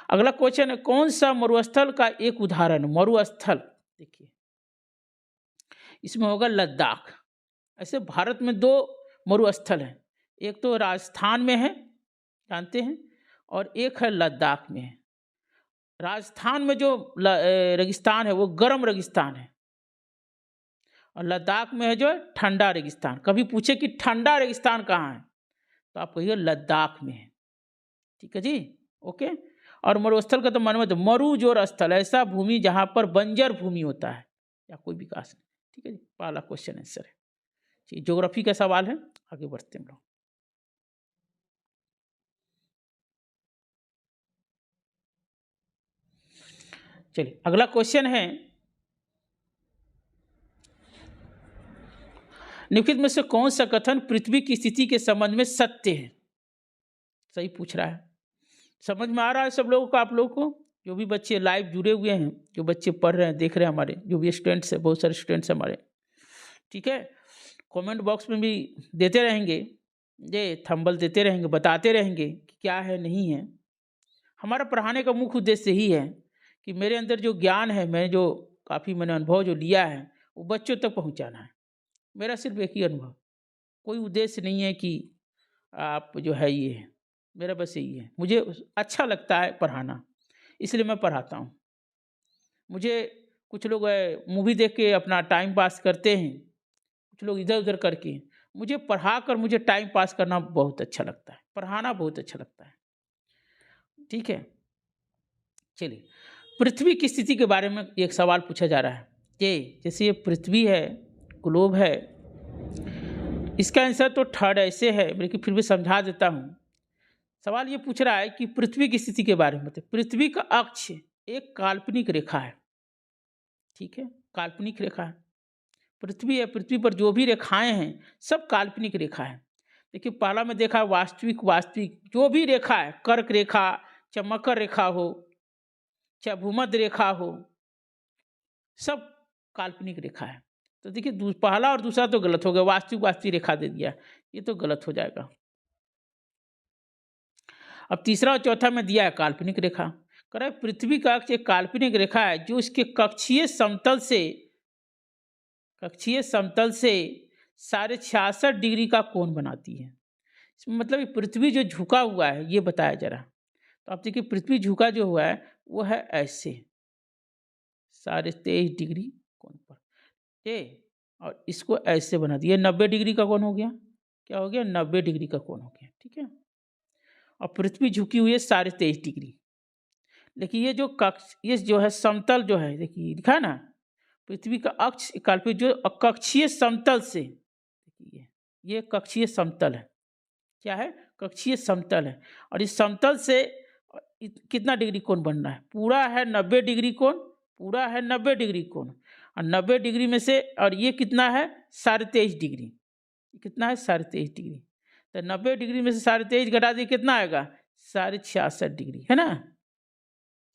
अगला क्वेश्चन है, कौन सा मरुस्थल का एक उदाहरण? मरुस्थल देखिए, इसमें होगा लद्दाख। ऐसे भारत में दो मरुस्थल हैं, एक तो राजस्थान में है, जानते हैं, और एक है लद्दाख में है। राजस्थान में जो रेगिस्तान है वो गर्म रेगिस्तान है, और लद्दाख में है जो ठंडा रेगिस्तान। कभी पूछे कि ठंडा रेगिस्तान कहाँ है, तो आप कहिए लद्दाख में है। ठीक है जी, ओके। और मरुस्थल का तो मन में मरुजोर स्थल, ऐसा भूमि जहाँ पर बंजर भूमि होता है या कोई विकास नहीं। ठीक है जी, पहला क्वेश्चन आंसर है। ठीक, ज्योग्राफी का सवाल है, आगे बढ़ते हैं हम लोग। चलिए अगला क्वेश्चन है, निम्नलिखित में से कौन सा कथन पृथ्वी की स्थिति के संबंध में सत्य है? सही पूछ रहा है। समझ में आ रहा है सब लोगों को? आप लोगों को जो भी बच्चे लाइव जुड़े हुए हैं, जो बच्चे पढ़ रहे हैं, देख रहे हैं, हमारे जो भी स्टूडेंट्स हैं, बहुत सारे स्टूडेंट्स हमारे, ठीक है, कमेंट बॉक्स में भी देते रहेंगे, ये थंबल देते रहेंगे, बताते रहेंगे कि क्या है नहीं है। हमारा पढ़ाने का मुख्य उद्देश्य यही है कि मेरे अंदर जो ज्ञान है, मैं जो काफ़ी मैंने अनुभव जो लिया है, वो बच्चों तक पहुंचाना है। मेरा सिर्फ एक ही अनुभव, कोई उद्देश्य नहीं है कि आप जो है ये है, मेरा बस यही है, मुझे अच्छा लगता है पढ़ाना, इसलिए मैं पढ़ाता हूँ। मुझे कुछ लोग मूवी देख के अपना टाइम पास करते हैं, कुछ लोग इधर उधर करके, मुझे पढ़ा कर मुझे टाइम पास करना बहुत अच्छा लगता है, पढ़ाना बहुत अच्छा लगता है। ठीक है, चलिए पृथ्वी की स्थिति के बारे में एक सवाल पूछा जा रहा है कि जैसे ये पृथ्वी है, ग्लोब है, इसका आंसर तो थर्ड ऐसे है, लेकिन फिर भी समझा देता हूँ। सवाल ये पूछ रहा है कि पृथ्वी की स्थिति के बारे में, तो पृथ्वी का अक्ष एक काल्पनिक रेखा है। ठीक है, काल्पनिक रेखा है, पृथ्वी है, पृथ्वी पर जो भी रेखाएं हैं सब काल्पनिक रेखा है। देखिए पहला में देखा वास्तविक, वास्तविक जो भी रेखा है, कर्क रेखा, चाहे मकर रेखा हो, चाहे भूमध्य रेखा हो, सब काल्पनिक रेखा है। तो देखिए पहला और दूसरा तो गलत हो गया, वास्तविक वास्तविक रेखा दे दिया, ये तो गलत हो जाएगा। अब तीसरा और चौथा में दिया है काल्पनिक रेखा। कह रहा है पृथ्वी का अक्ष एक काल्पनिक रेखा है जो इसके कक्षीय समतल से 66.5 डिग्री का कोण बनाती है। इसमें मतलब ये पृथ्वी जो झुका हुआ है ये बताया जा रहा है। तो आप देखिए पृथ्वी झुका जो हुआ है वो है ऐसे 23.5 डिग्री कोण पर, ठीक, और इसको ऐसे बना दिया, 90 डिग्री का कोण हो गया। क्या हो गया? 90 डिग्री का कोण हो गया। ठीक है, और पृथ्वी झुकी हुई है 23.5 डिग्री। लेकिन ये जो कक्ष, ये जो है समतल जो है, देखिए लिखा है ना, पृथ्वी का अक्ष काल्पनिक जो कक्षीय समतल से, देखिए ये कक्षीय समतल है। क्या है? कक्षीय समतल है। और इस समतल से कितना डिग्री कोण बनना है? पूरा है 90 डिग्री कोण, पूरा है 90 डिग्री कोण, और 90 डिग्री में से, और ये कितना है? 23.5 डिग्री। कितना है? 23.5 डिग्री। तो 90 डिग्री में से 23.5 घटा दिए, कितना आएगा? 66.5 डिग्री, है ना?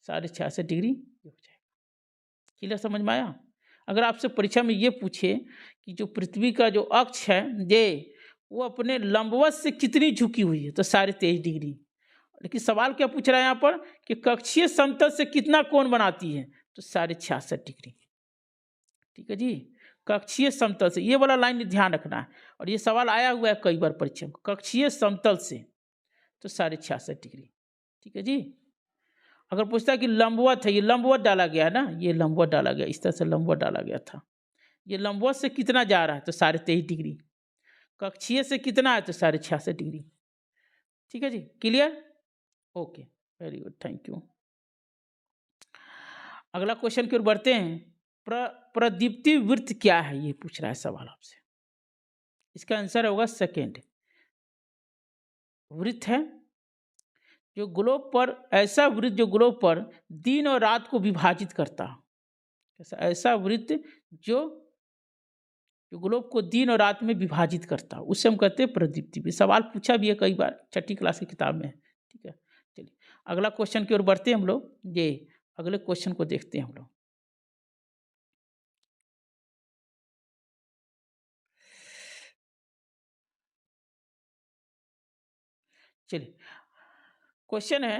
66.5 डिग्री हो जाएगा। क्लियर, समझ में आया? अगर आपसे परीक्षा में ये पूछे कि जो पृथ्वी का जो अक्ष है ये, वो अपने लंबवत से कितनी झुकी हुई है, तो 23.5 डिग्री। लेकिन सवाल क्या पूछ रहा है यहाँ पर कि कक्षीय समतल से कितना कोण बनाती है, तो 66.5 डिग्री। ठीक है जी, कक्षीय समतल से, ये वाला लाइन ध्यान रखना है। और ये सवाल आया हुआ है कई बार परीक्षा में, कक्षीय समतल से तो 66.5 डिग्री। ठीक है जी। अगर पूछता है कि लंबवत है, ये लंबवत डाला गया है ना, ये लंबवत डाला गया, इस तरह से लंबवत डाला गया था। ये लंबवत से कितना जा रहा है, तो 23.5 डिग्री। कक्षीय से कितना है, तो 66.5 डिग्री। ठीक है जी, clear? Okay, very good, thank you. अगला क्वेश्चन की ओर बढ़ते हैं। प्रदीप्ति वृत्त क्या है, ये पूछ रहा है सवाल आपसे। इसका आंसर होगा सेकेंड। वृत्त है जो ग्लोब पर, ऐसा वृत्त जो ग्लोब पर दिन और रात को विभाजित करता है। ऐसा वृत्त जो जो ग्लोब को दिन और रात में विभाजित करता है, उससे हम कहते हैं प्रदीप्ति वृत्त। सवाल पूछा भी है कई बार, 6ठी क्लास की किताब में है। ठीक है, चलिए अगला क्वेश्चन की ओर बढ़ते हैं हम लोग। ये अगले क्वेश्चन को देखते हैं हम लोग। चलिए क्वेश्चन है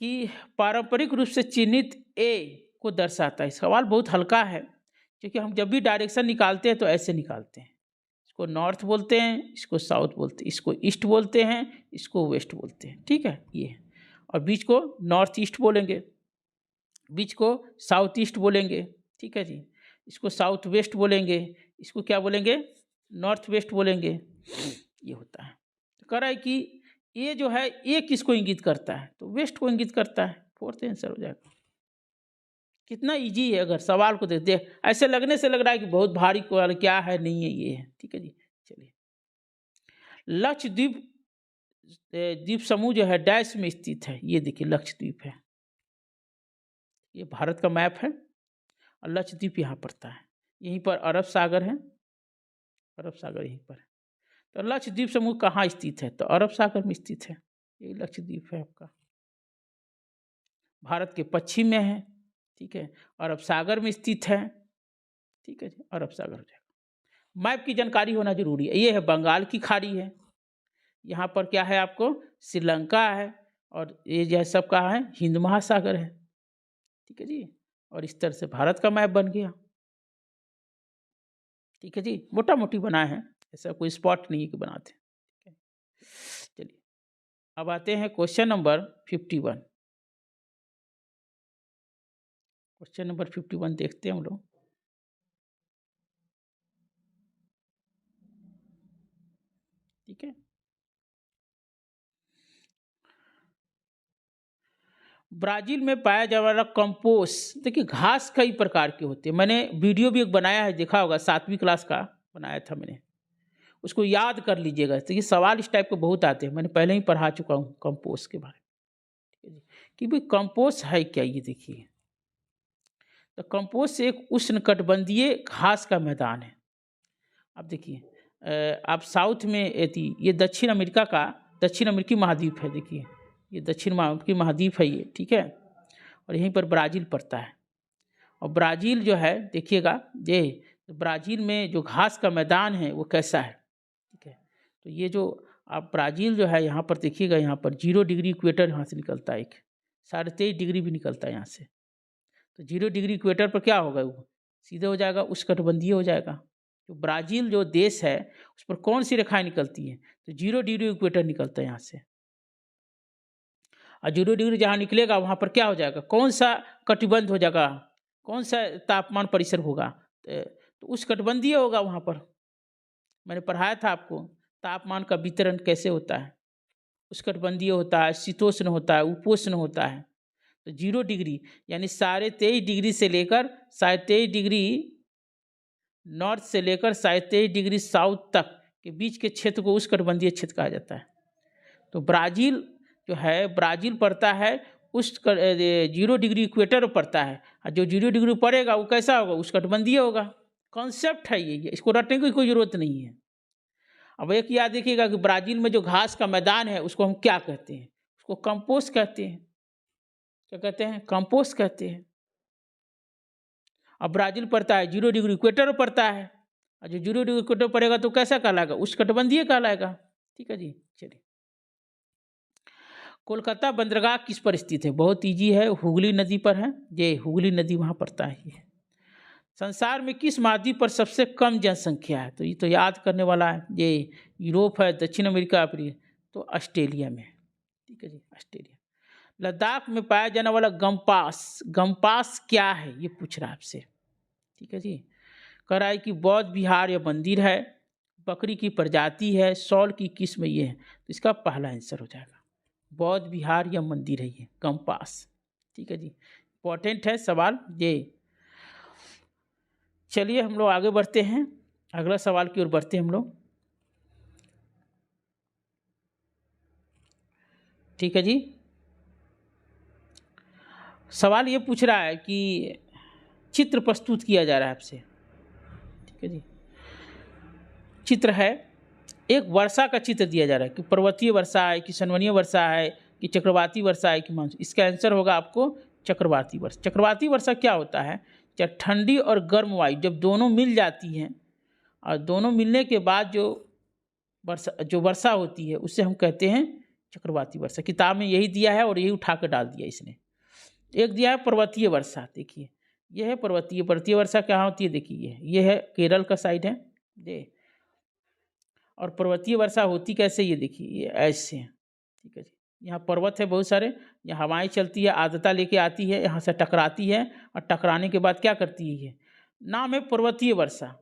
कि पारंपरिक रूप से चिन्हित ए को दर्शाता है। सवाल बहुत हल्का है, क्योंकि हम जब भी डायरेक्शन निकालते हैं तो ऐसे निकालते हैं। इसको नॉर्थ बोलते हैं, इसको साउथ बोलते हैं, इसको ईस्ट बोलते हैं, इसको वेस्ट बोलते हैं। ठीक है, ये है। और बीच को नॉर्थ ईस्ट बोलेंगे, बीच को साउथ ईस्ट बोलेंगे। ठीक है जी। इसको साउथ वेस्ट बोलेंगे, इसको क्या बोलेंगे, नॉर्थ वेस्ट बोलेंगे। ये होता है। तो कह रहा है कि ये जो है ये किसको इंगित करता है, तो वेस्ट को इंगित करता है। फोर्थ आंसर हो जाएगा। कितना इजी है, अगर सवाल को देखते ऐसे लगने से लग रहा है कि बहुत भारी क्या है, नहीं है, ये है। ठीक है जी। चलिए, लक्षद्वीप द्वीप समूह जो है डैश में स्थित है। ये देखिए लक्षद्वीप है, ये भारत का मैप है और लक्षद्वीप यहाँ पड़ता है। यहीं पर अरब सागर है, अरब सागर यहीं पर है। तो लक्षद्वीप समूह कहाँ स्थित है, तो अरब सागर में स्थित है। ये लक्षद्वीप है आपका, भारत के पश्चिम में है। ठीक है, अरब सागर में स्थित है। ठीक है जी, अरब सागर हो जाएगा। मैप की जानकारी होना जरूरी है। ये है बंगाल की खाड़ी है, यहाँ पर क्या है आपको, श्रीलंका है, और ये जो है सब कहाँ है, हिंद महासागर है। ठीक है जी, और इस तरह से भारत का मैप बन गया। ठीक है जी, मोटा मोटी बनाए हैं, ऐसा कोई स्पॉट नहीं है कि बनाते। ठीक है, चलिए अब आते हैं क्वेश्चन नंबर 51। क्वेश्चन नंबर 51 देखते हैं हम लोग। ठीक है, ब्राजील में पाया जाने वाला कंपोस्ट, देखिए घास कई प्रकार के होते हैं। मैंने वीडियो भी एक बनाया है, देखा होगा, 7वीं क्लास का बनाया था मैंने, उसको याद कर लीजिएगा। तो ये सवाल इस टाइप के बहुत आते हैं, मैंने पहले ही पढ़ा चुका हूँ कंपोस्ट के बारे में। कि भाई कंपोस्ट है क्या, ये देखिए। तो कंपोस्ट एक उष्णकटिबंधीय घास का मैदान है। अब देखिए, आप साउथ में ये दक्षिण अमेरिकी महाद्वीप है। देखिए ये दक्षिण अमेरिकी महाद्वीप है ये। ठीक है, और यहीं पर ब्राज़ील पड़ता है। और ब्राज़ील जो है देखिएगा, ये ब्राज़ील में जो घास का मैदान है वो कैसा है। ठीक है, तो ये जो आप ब्राज़ील जो है यहाँ पर देखिएगा, यहाँ पर 0 डिग्री इक्वेटर यहाँ से निकलता है, एक 23.5 डिग्री भी निकलता है यहाँ से। तो 0 डिग्री इक्वेटर पर क्या होगा, वो सीधे हो जाएगा, उष्णकटिबंधीय हो जाएगा। तो ब्राज़ील जो देश है उस पर कौन सी रेखाएं निकलती हैं, तो 0 डिग्री इक्वेटर निकलता है यहाँ से। और 0 डिग्री जहाँ निकलेगा वहाँ पर क्या हो जाएगा, कौन सा कटिबंध हो जाएगा, कौन सा तापमान परिसर होगा, तो उष्णकटिबंधीय होगा वहाँ पर। मैंने पढ़ाया था आपको तापमान का वितरण कैसे होता है, उष्णकटिबंधीय होता है, शीतोष्ण होता है, उपोष्ण होता है। तो 0 डिग्री यानी 23.5 डिग्री से लेकर 23.5 डिग्री नॉर्थ से लेकर 23.5 डिग्री साउथ तक के बीच के क्षेत्र को उष्णकटिबंधीय क्षेत्र कहा जाता है। तो ब्राज़ील जो है, ब्राज़ील पड़ता है 0 डिग्री इक्वेटर पड़ता है, और जो 0 डिग्री पड़ेगा वो कैसा होगा, उष्णकटिबंधीय होगा। कॉन्सेप्ट है ये, इसको रटने की कोई ज़रूरत नहीं है। अब एक याद देखिएगा कि ब्राज़ील में जो घास का मैदान है उसको हम क्या कहते हैं, उसको कंपोस्ट कहते हैं। क्या कहते हैं, कंपोस्ट कहते हैं। अब ब्राज़ील पड़ता है 0 डिग्री इक्वेटर पड़ता है, और जो 0 डिग्री इक्वेटर पड़ेगा तो कैसा कहलाएगा, उष्णकटिबंधीय कहलाएगा। ठीक है जी। चलिए, कोलकाता बंदरगाह किस पर स्थित है, बहुत ईजी है, हुगली नदी पर है। ये हुगली नदी वहाँ पड़ता है। ये संसार में किस महाद्वीप पर सबसे कम जनसंख्या है, तो ये तो याद करने वाला है। ये यूरोप है, दक्षिण अमेरिका, तो ऑस्ट्रेलिया में। ठीक है जी, ऑस्ट्रेलिया। लद्दाख में पाया जाने वाला गम्पास क्या है, ये पूछ रहा है आपसे। ठीक है जी, कह रहा है कि बौद्ध विहार या मंदिर है, बकरी की प्रजाति है, शॉल की किस्म ये है। तो इसका पहला आंसर हो जाएगा, बौद्ध विहार या मंदिर है ये गम्पास। ठीक है जी, इंपॉर्टेंट है सवाल ये। चलिए हम लोग आगे बढ़ते हैं, अगला सवाल की ओर बढ़ते हैं हम लोग। ठीक है जी, सवाल ये पूछ रहा है कि चित्र प्रस्तुत किया जा रहा है आपसे। ठीक है जी, चित्र है, एक वर्षा का चित्र दिया जा रहा है कि पर्वतीय वर्षा है, कि सनवनीय वर्षा है, कि चक्रवाती वर्षा है, कि मानसून। इसका आंसर होगा आपको चक्रवाती वर्षा। चक्रवाती वर्षा क्या होता है, जब ठंडी और गर्म वायु जब दोनों मिल जाती हैं, और दोनों मिलने के बाद जो वर्षा होती है उसे हम कहते हैं चक्रवाती वर्षा। किताब में यही दिया है और यही उठा कर डाल दिया इसने। एक दिया है पर्वतीय वर्षा, देखिए यह है पर्वतीय वर्षा क्या होती है, देखिए ये है केरल का साइड है ये। और पर्वतीय वर्षा होती कैसे, ये देखिए ये ऐसे है, ठीक है जी। यहाँ पर्वत है बहुत सारे, यहाँ हवाएं चलती है, आर्द्रता लेके आती है, यहाँ से टकराती है और टकराने के बाद क्या करती है, ये नाम है पर्वतीय वर्षा।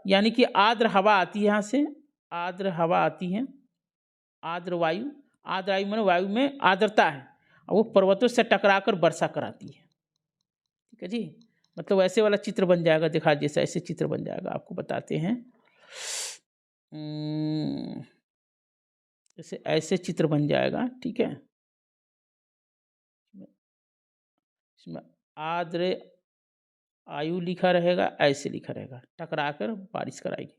यानी कि आर्द्र हवा आती है, यहाँ से आर्द्र हवा आती है, आर्द्र वायु में वायु में आर्द्रता है और वो पर्वतों से टकरा कर वर्षा कराती है, ठीक है जी। मतलब ऐसे वाला चित्र बन जाएगा, दिखा जैसे ऐसे चित्र बन जाएगा, आपको बताते हैं। जैसे ऐसे चित्र बन जाएगा, ठीक है। इसमें आर्द्र आयु लिखा रहेगा, ऐसे लिखा रहेगा, टकरा कर बारिश कराएगी।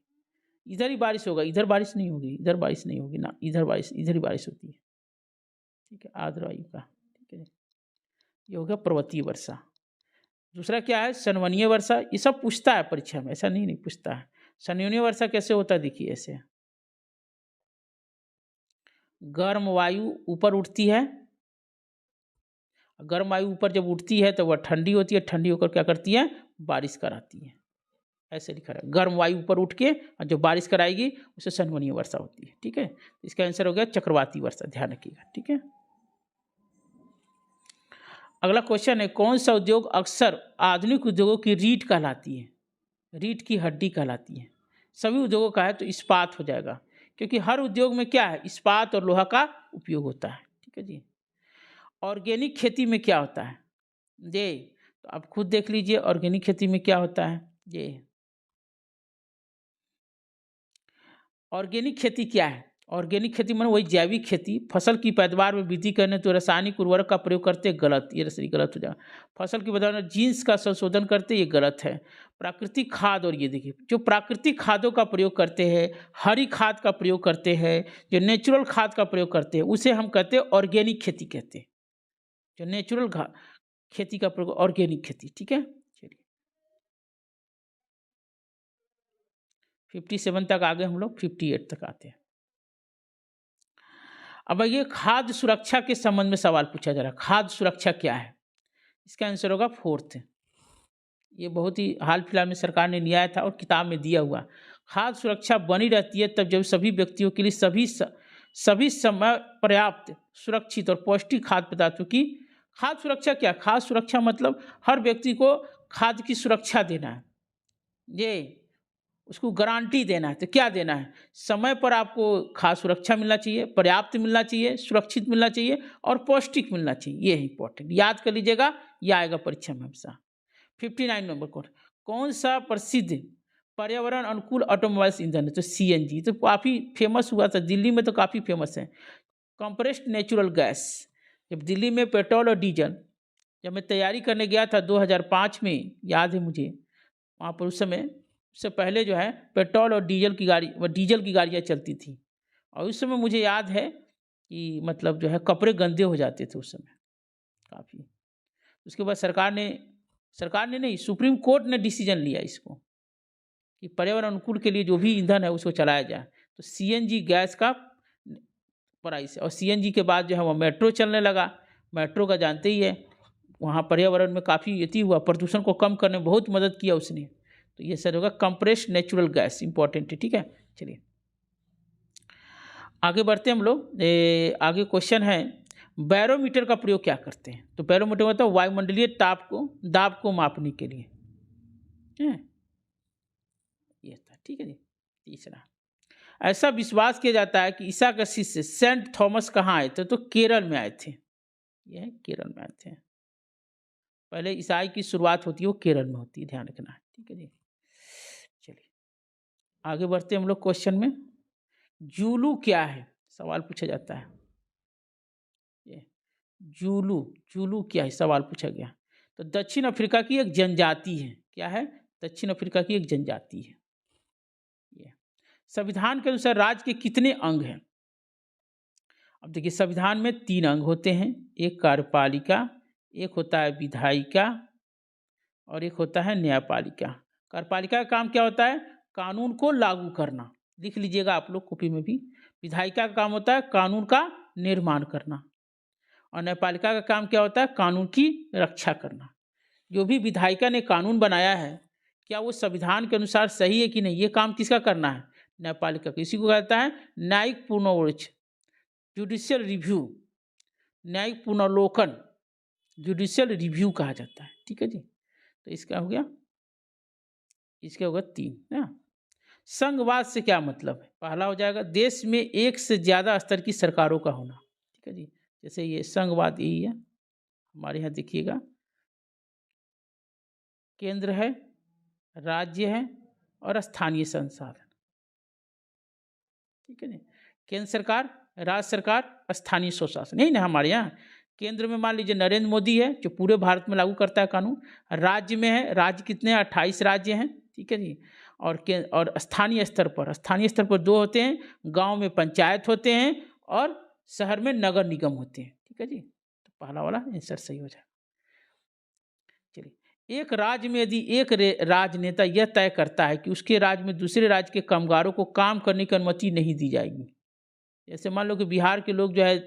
इधर ही बारिश होगा, इधर बारिश नहीं होगी, इधर बारिश नहीं होगी ना, इधर बारिश, इधर ही बारिश होती है, ठीक है, आर्द्र वायु का, ठीक है। ये हो गया पर्वतीय वर्षा। दूसरा क्या है, संवहनीय वर्षा। ये सब पूछता है परीक्षा में, ऐसा नहीं पूछता है। संवहनीय वर्षा कैसे होता है, देखिए ऐसे गर्म वायु ऊपर उठती है, गर्म वायु ऊपर जब उठती है तो वह ठंडी होती है, ठंडी होकर क्या करती है, बारिश कराती है। ऐसे लिखा है, गर्म वायु ऊपर उठ के और जो बारिश कराएगी उसे संवहनीय वर्षा होती है, ठीक है। इसका आंसर हो गया चक्रवाती वर्षा, ध्यान रखिएगा, ठीक है। अगला क्वेश्चन है, कौन सा उद्योग अक्सर आधुनिक उद्योगों की रीढ़ कहलाती है, रीढ़ की हड्डी कहलाती है। सभी उद्योगों का है तो इस्पात हो जाएगा, क्योंकि हर उद्योग में क्या है, इस्पात और लोहा का उपयोग होता है, ठीक है जी। ऑर्गेनिक खेती में क्या होता है ये, तो आप खुद देख लीजिए ऑर्गेनिक खेती में क्या होता है। ये ऑर्गेनिक खेती क्या है, ऑर्गेनिक खेती माने वही जैविक खेती। फसल की पैदावार में वृद्धि करने तो रासायनिक उर्वरक का प्रयोग करते, गलत, ये सही गलत हो जाएगा। फसल की पैदावार में जीन्स का संशोधन करते, ये गलत है। प्राकृतिक खाद, और ये देखिए जो प्राकृतिक खादों का प्रयोग करते हैं, हरी खाद का प्रयोग करते हैं, जो नेचुरल खाद का प्रयोग करते हैं, उसे हम कहते हैं ऑर्गेनिक खेती कहते हैं। जो नेचुरल खेती का प्रयोग ऑर्गेनिक खेती, ठीक है। चलिए 57 तक आ गए हम लोग, 58 तक आते हैं। अब ये खाद्य सुरक्षा के संबंध में सवाल पूछा जा रहा है, खाद्य सुरक्षा क्या है, इसका आंसर होगा 4th। ये बहुत ही हाल फिलहाल में सरकार ने लिया था और किताब में दिया हुआ। खाद्य सुरक्षा बनी रहती है तब जब सभी व्यक्तियों के लिए सभी समय पर्याप्त, सुरक्षित और पौष्टिक खाद्य पदार्थों की। खाद्य सुरक्षा क्या, खाद्य सुरक्षा मतलब हर व्यक्ति को खाद्य की सुरक्षा देना है, ये उसको गारंटी देना है। तो क्या देना है, समय पर आपको खाद्य सुरक्षा मिलना चाहिए, पर्याप्त मिलना चाहिए, सुरक्षित मिलना चाहिए और पौष्टिक मिलना चाहिए। ये है इंपॉर्टेंट, याद कर लीजिएगा, यह आएगा परीक्षा में हमेशा। 59 नंबर कौन सा प्रसिद्ध पर्यावरण अनुकूल ऑटोमोबाइल्स ईंधन है, तो CNG तो काफ़ी फेमस हुआ था, दिल्ली में तो काफ़ी फेमस है। कंप्रेस्ड नेचुरल गैस, जब दिल्ली में पेट्रोल और डीजल, जब मैं तैयारी करने गया था 2005 में, याद है मुझे, वहाँ पर उस समय उससे पहले जो है पेट्रोल और डीजल की गाड़ियाँ चलती थी। और उस समय मुझे याद है कि मतलब जो है कपड़े गंदे हो जाते थे उस समय काफ़ी। उसके बाद सरकार ने नहीं, सुप्रीम कोर्ट ने डिसीजन लिया इसको कि पर्यावरण अनुकूल के लिए जो भी ईंधन है उसको चलाया जाए। तो CNG गैस का प्राइस है, और CNG के बाद जो है वो मेट्रो चलने लगा। मेट्रो का जानते ही है, वहाँ पर्यावरण में काफ़ी यति हुआ, प्रदूषण को कम करने में बहुत मदद किया उसने। तो ये सर होगा कंप्रेस्ड नेचुरल गैस, इंपॉर्टेंट है, ठीक है। चलिए आगे बढ़ते हैं हम लोग। आगे क्वेश्चन है, बैरोमीटर का प्रयोग क्या करते हैं, तो बैरोमीटर मतलब वायुमंडलीय दाब को मापने के लिए है, ये था, ठीक है जी। तीसरा, ऐसा विश्वास किया जाता है कि ईसा के शिष्य सेंट थॉमस कहाँ आए थे, तो केरल में आए थे, ये केरल में आए थे। पहले ईसाई की शुरुआत होती है वो केरल में होती है, ध्यान रखना है, ठीक है जी। चलिए आगे बढ़ते हैं हम लोग क्वेश्चन में। जूलू क्या है, सवाल पूछा जाता है, ये जूलू क्या है, सवाल पूछा गया। तो दक्षिण अफ्रीका की एक जनजाति है, क्या है, दक्षिण अफ्रीका की एक जनजाति है। ये संविधान के अनुसार राज्य के कितने अंग हैं, अब देखिए संविधान में 3 अंग होते हैं, एक कार्यपालिका, एक होता है विधायिका और एक होता है न्यायपालिका। कार्यपालिका का काम क्या होता है, कानून को लागू करना, लिख लीजिएगा आप लोग कॉपी में भी। विधायिका का काम होता है कानून का निर्माण करना। और न्यायपालिका का काम क्या होता है? कानून की रक्षा करना। जो भी विधायिका ने कानून बनाया है, क्या वो संविधान के अनुसार सही है कि नहीं, ये काम किसका करना है? न्यायपालिका का। इसी को कहता है न्यायिक पुनर्विवेचन, जुडिशियल रिव्यू, न्यायिक पुनर्लोकन, जुडिशियल रिव्यू कहा जाता है। ठीक है जी। तो इसका हो गया, इसके हो गया 3 ना। संघवाद से क्या मतलब है? पहला हो जाएगा देश में एक से ज्यादा स्तर की सरकारों का होना। ठीक है जी। जैसे ये संघवाद यही है हमारे यहाँ, देखिएगा केंद्र है, राज्य है और स्थानीय संसाधन। ठीक है जी। केंद्र सरकार, राज्य सरकार, स्थानीय स्वशासन, यही ना हमारे यहाँ। केंद्र में मान लीजिए नरेंद्र मोदी है जो पूरे भारत में लागू करता है कानून। राज्य में है, राज्य कितने हैं? 28 राज्य हैं। ठीक है जी। और स्थानीय स्तर पर, स्थानीय स्तर पर 2 होते हैं, गांव में पंचायत होते हैं और शहर में नगर निगम होते हैं। ठीक है जी। तो पहला वाला आंसर सही हो जाए। चलिए, एक राज्य में यदि एक राजनेता यह तय करता है कि उसके राज्य में दूसरे राज्य के कामगारों को काम करने की अनुमति नहीं दी जाएगी। जैसे मान लो कि बिहार के लोग जो है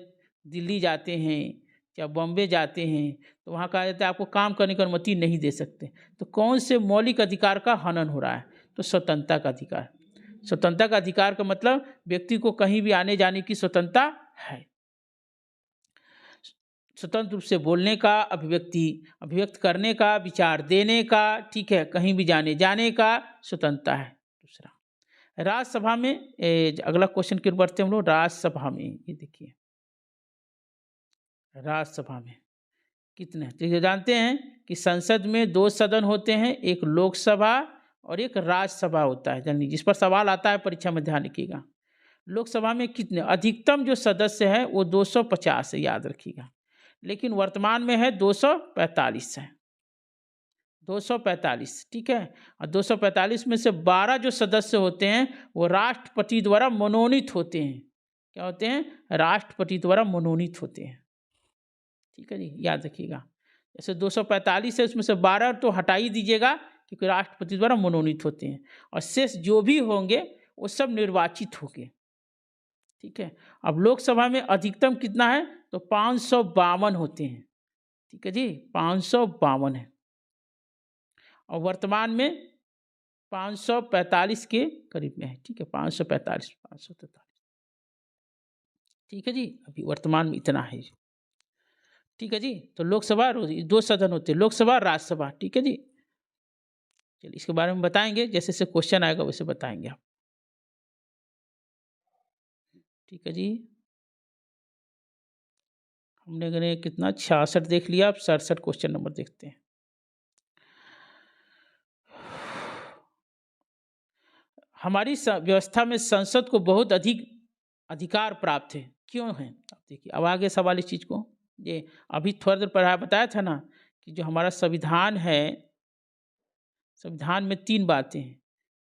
दिल्ली जाते हैं या बॉम्बे जाते हैं, तो वहाँ कहा जाता है आपको काम करने की अनुमति नहीं दे सकते। तो कौन से मौलिक अधिकार का हनन हो रहा है? तो स्वतंत्रता का अधिकार। स्वतंत्रता का अधिकार का मतलब व्यक्ति को कहीं भी आने जाने की स्वतंत्रता है। स्वतंत्र रूप से बोलने का, अभिव्यक्त करने का, विचार देने का, ठीक है, कहीं भी जाने का स्वतंत्रता है। दूसरा, राज्यसभा में अगला क्वेश्चन की ओर बढ़ते हैं हम लोग। राज्यसभा में ये देखिए, राज्यसभा में कितने, तो ये जानते हैं कि संसद में 2 सदन होते हैं, एक लोकसभा और एक राज्यसभा होता है। जल्दी, जिस पर सवाल आता है परीक्षा में ध्यान रखिएगा। लोकसभा में कितने, अधिकतम जो सदस्य है वो 250 है, याद रखिएगा। लेकिन वर्तमान में है 245 है, 245। ठीक है। और 245 में से 12 जो सदस्य होते हैं वो राष्ट्रपति द्वारा मनोनीत होते हैं। क्या होते हैं? राष्ट्रपति द्वारा मनोनीत होते हैं। ठीक है जी, याद रखिएगा। जैसे 245 है, उसमें से 12 तो हटा ही दीजिएगा क्योंकि राष्ट्रपति द्वारा मनोनीत होते हैं, और शेष जो भी होंगे वो सब निर्वाचित होंगे। ठीक है। अब लोकसभा में अधिकतम कितना है? तो 552 होते हैं। ठीक है जी, 552 है। और वर्तमान में 545 के करीब में है। ठीक है, 545, 543। ठीक है जी, अभी वर्तमान में इतना है। ठीक है जी। तो लोकसभा 2 सदन होते हैं, लोकसभा, राज्यसभा। ठीक है जी। चलिए, इसके बारे में बताएंगे, जैसे जैसे क्वेश्चन आएगा वैसे बताएंगे आप। ठीक है जी। हमने कितना 66 देख लिया, अब 67 क्वेश्चन नंबर देखते हैं। हमारी व्यवस्था में संसद को बहुत अधिक अधिकार प्राप्त है। क्यों है? आप देखिए, अब आगे सवाल इस चीज को, ये अभी थोड़ा देर पढ़ा बताया था ना कि जो हमारा संविधान है, संविधान में 3 बातें हैं,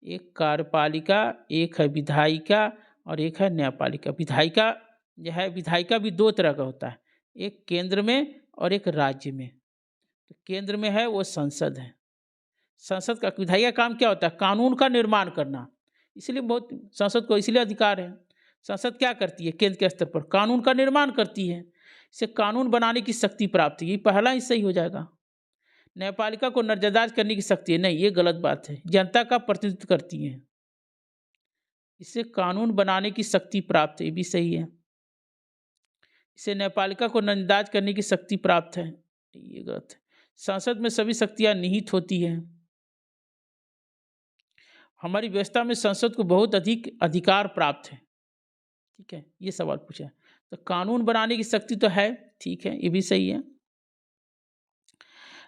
एक कार्यपालिका, एक है विधायिका और एक है न्यायपालिका। विधायिका जो है, विधायिका भी 2 तरह का होता है, एक केंद्र में और एक राज्य में। तो केंद्र में है वो संसद है। संसद का, विधायिका का काम क्या होता है? कानून का निर्माण करना। इसलिए बहुत संसद को इसलिए अधिकार है। संसद क्या करती है? केंद्र के स्तर पर कानून का निर्माण करती है, इसे कानून बनाने की शक्ति प्राप्त है। ये पहला ही सही हो जाएगा। न्यायपालिका को नजरअंदाज करने की शक्ति है, नहीं, ये गलत बात है। जनता का प्रतिनिधित्व करती है, इससे कानून बनाने की शक्ति प्राप्त है, ये भी सही है। इसे न्यायपालिका को नजरअंदाज करने की शक्ति प्राप्त है, ये गलत है। संसद में सभी शक्तियां निहित होती हैं। हमारी व्यवस्था में संसद को बहुत अधिक अधिकार प्राप्त है। ठीक है, ये सवाल पूछा है। तो कानून बनाने की शक्ति तो है, ठीक है, ये भी सही है।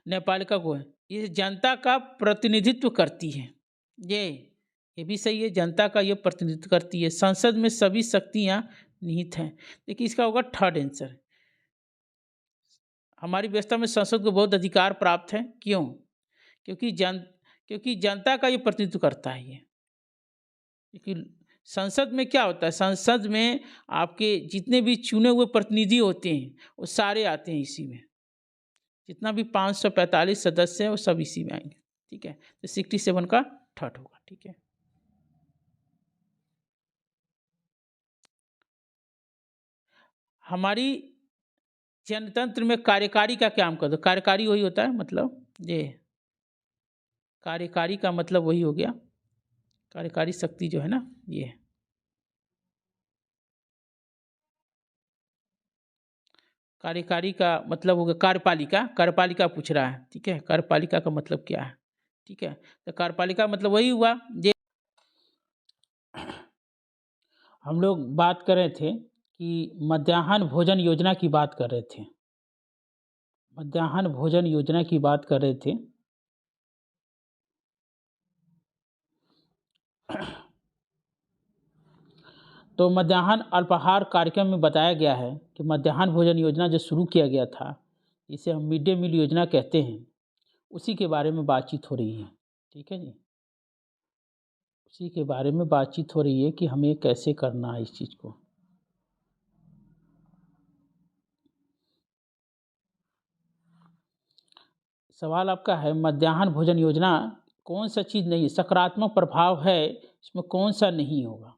न्यायपालिका को है, ये जनता का प्रतिनिधित्व करती है, ये भी सही है, जनता का ये प्रतिनिधित्व करती है। संसद में सभी शक्तियां निहित हैं। देखिए, इसका होगा थर्ड आंसर। हमारी व्यवस्था में संसद को बहुत अधिकार प्राप्त है। क्यों? क्योंकि जनता का ये प्रतिनिधित्व करता है। ये क्योंकि संसद में क्या होता है? संसद में आपके जितने भी चुने हुए प्रतिनिधि होते हैं वो सारे आते हैं इसी में। जितना भी 545 सदस्य हैं वो सब इसी में आएंगे। ठीक है, तो 67 का थर्ड होगा। ठीक है, हमारी जनतंत्र में कार्यकारी का क्या मतलब, कार्यकारी वही होता है, मतलब ये कार्यकारी का मतलब वही हो गया, कार्यकारी शक्ति जो है ना ये। कार्यकारी का मतलब हो गया कार्यपालिका, कार्यपालिका पूछ रहा है, ठीक है, कार्यपालिका का मतलब क्या है, ठीक है, तो कार्यपालिका मतलब वही हुआ। ये हम लोग बात कर रहे थे कि मध्याह्न भोजन योजना की बात कर रहे थे, मध्याह्न भोजन योजना की बात कर रहे थे। तो मध्याह्न अल्पाहार कार्यक्रम में बताया गया है कि मध्याह्न भोजन योजना जो शुरू किया गया था, इसे हम मिड डे मील योजना कहते हैं, उसी के बारे में बातचीत हो रही है, ठीक है जी, उसी के बारे में बातचीत हो रही है कि हमें कैसे करना है इस चीज़ को। सवाल आपका है मध्याह्न भोजन योजना कौन सा चीज़ नहीं, सकारात्मक प्रभाव है इसमें कौन सा नहीं होगा।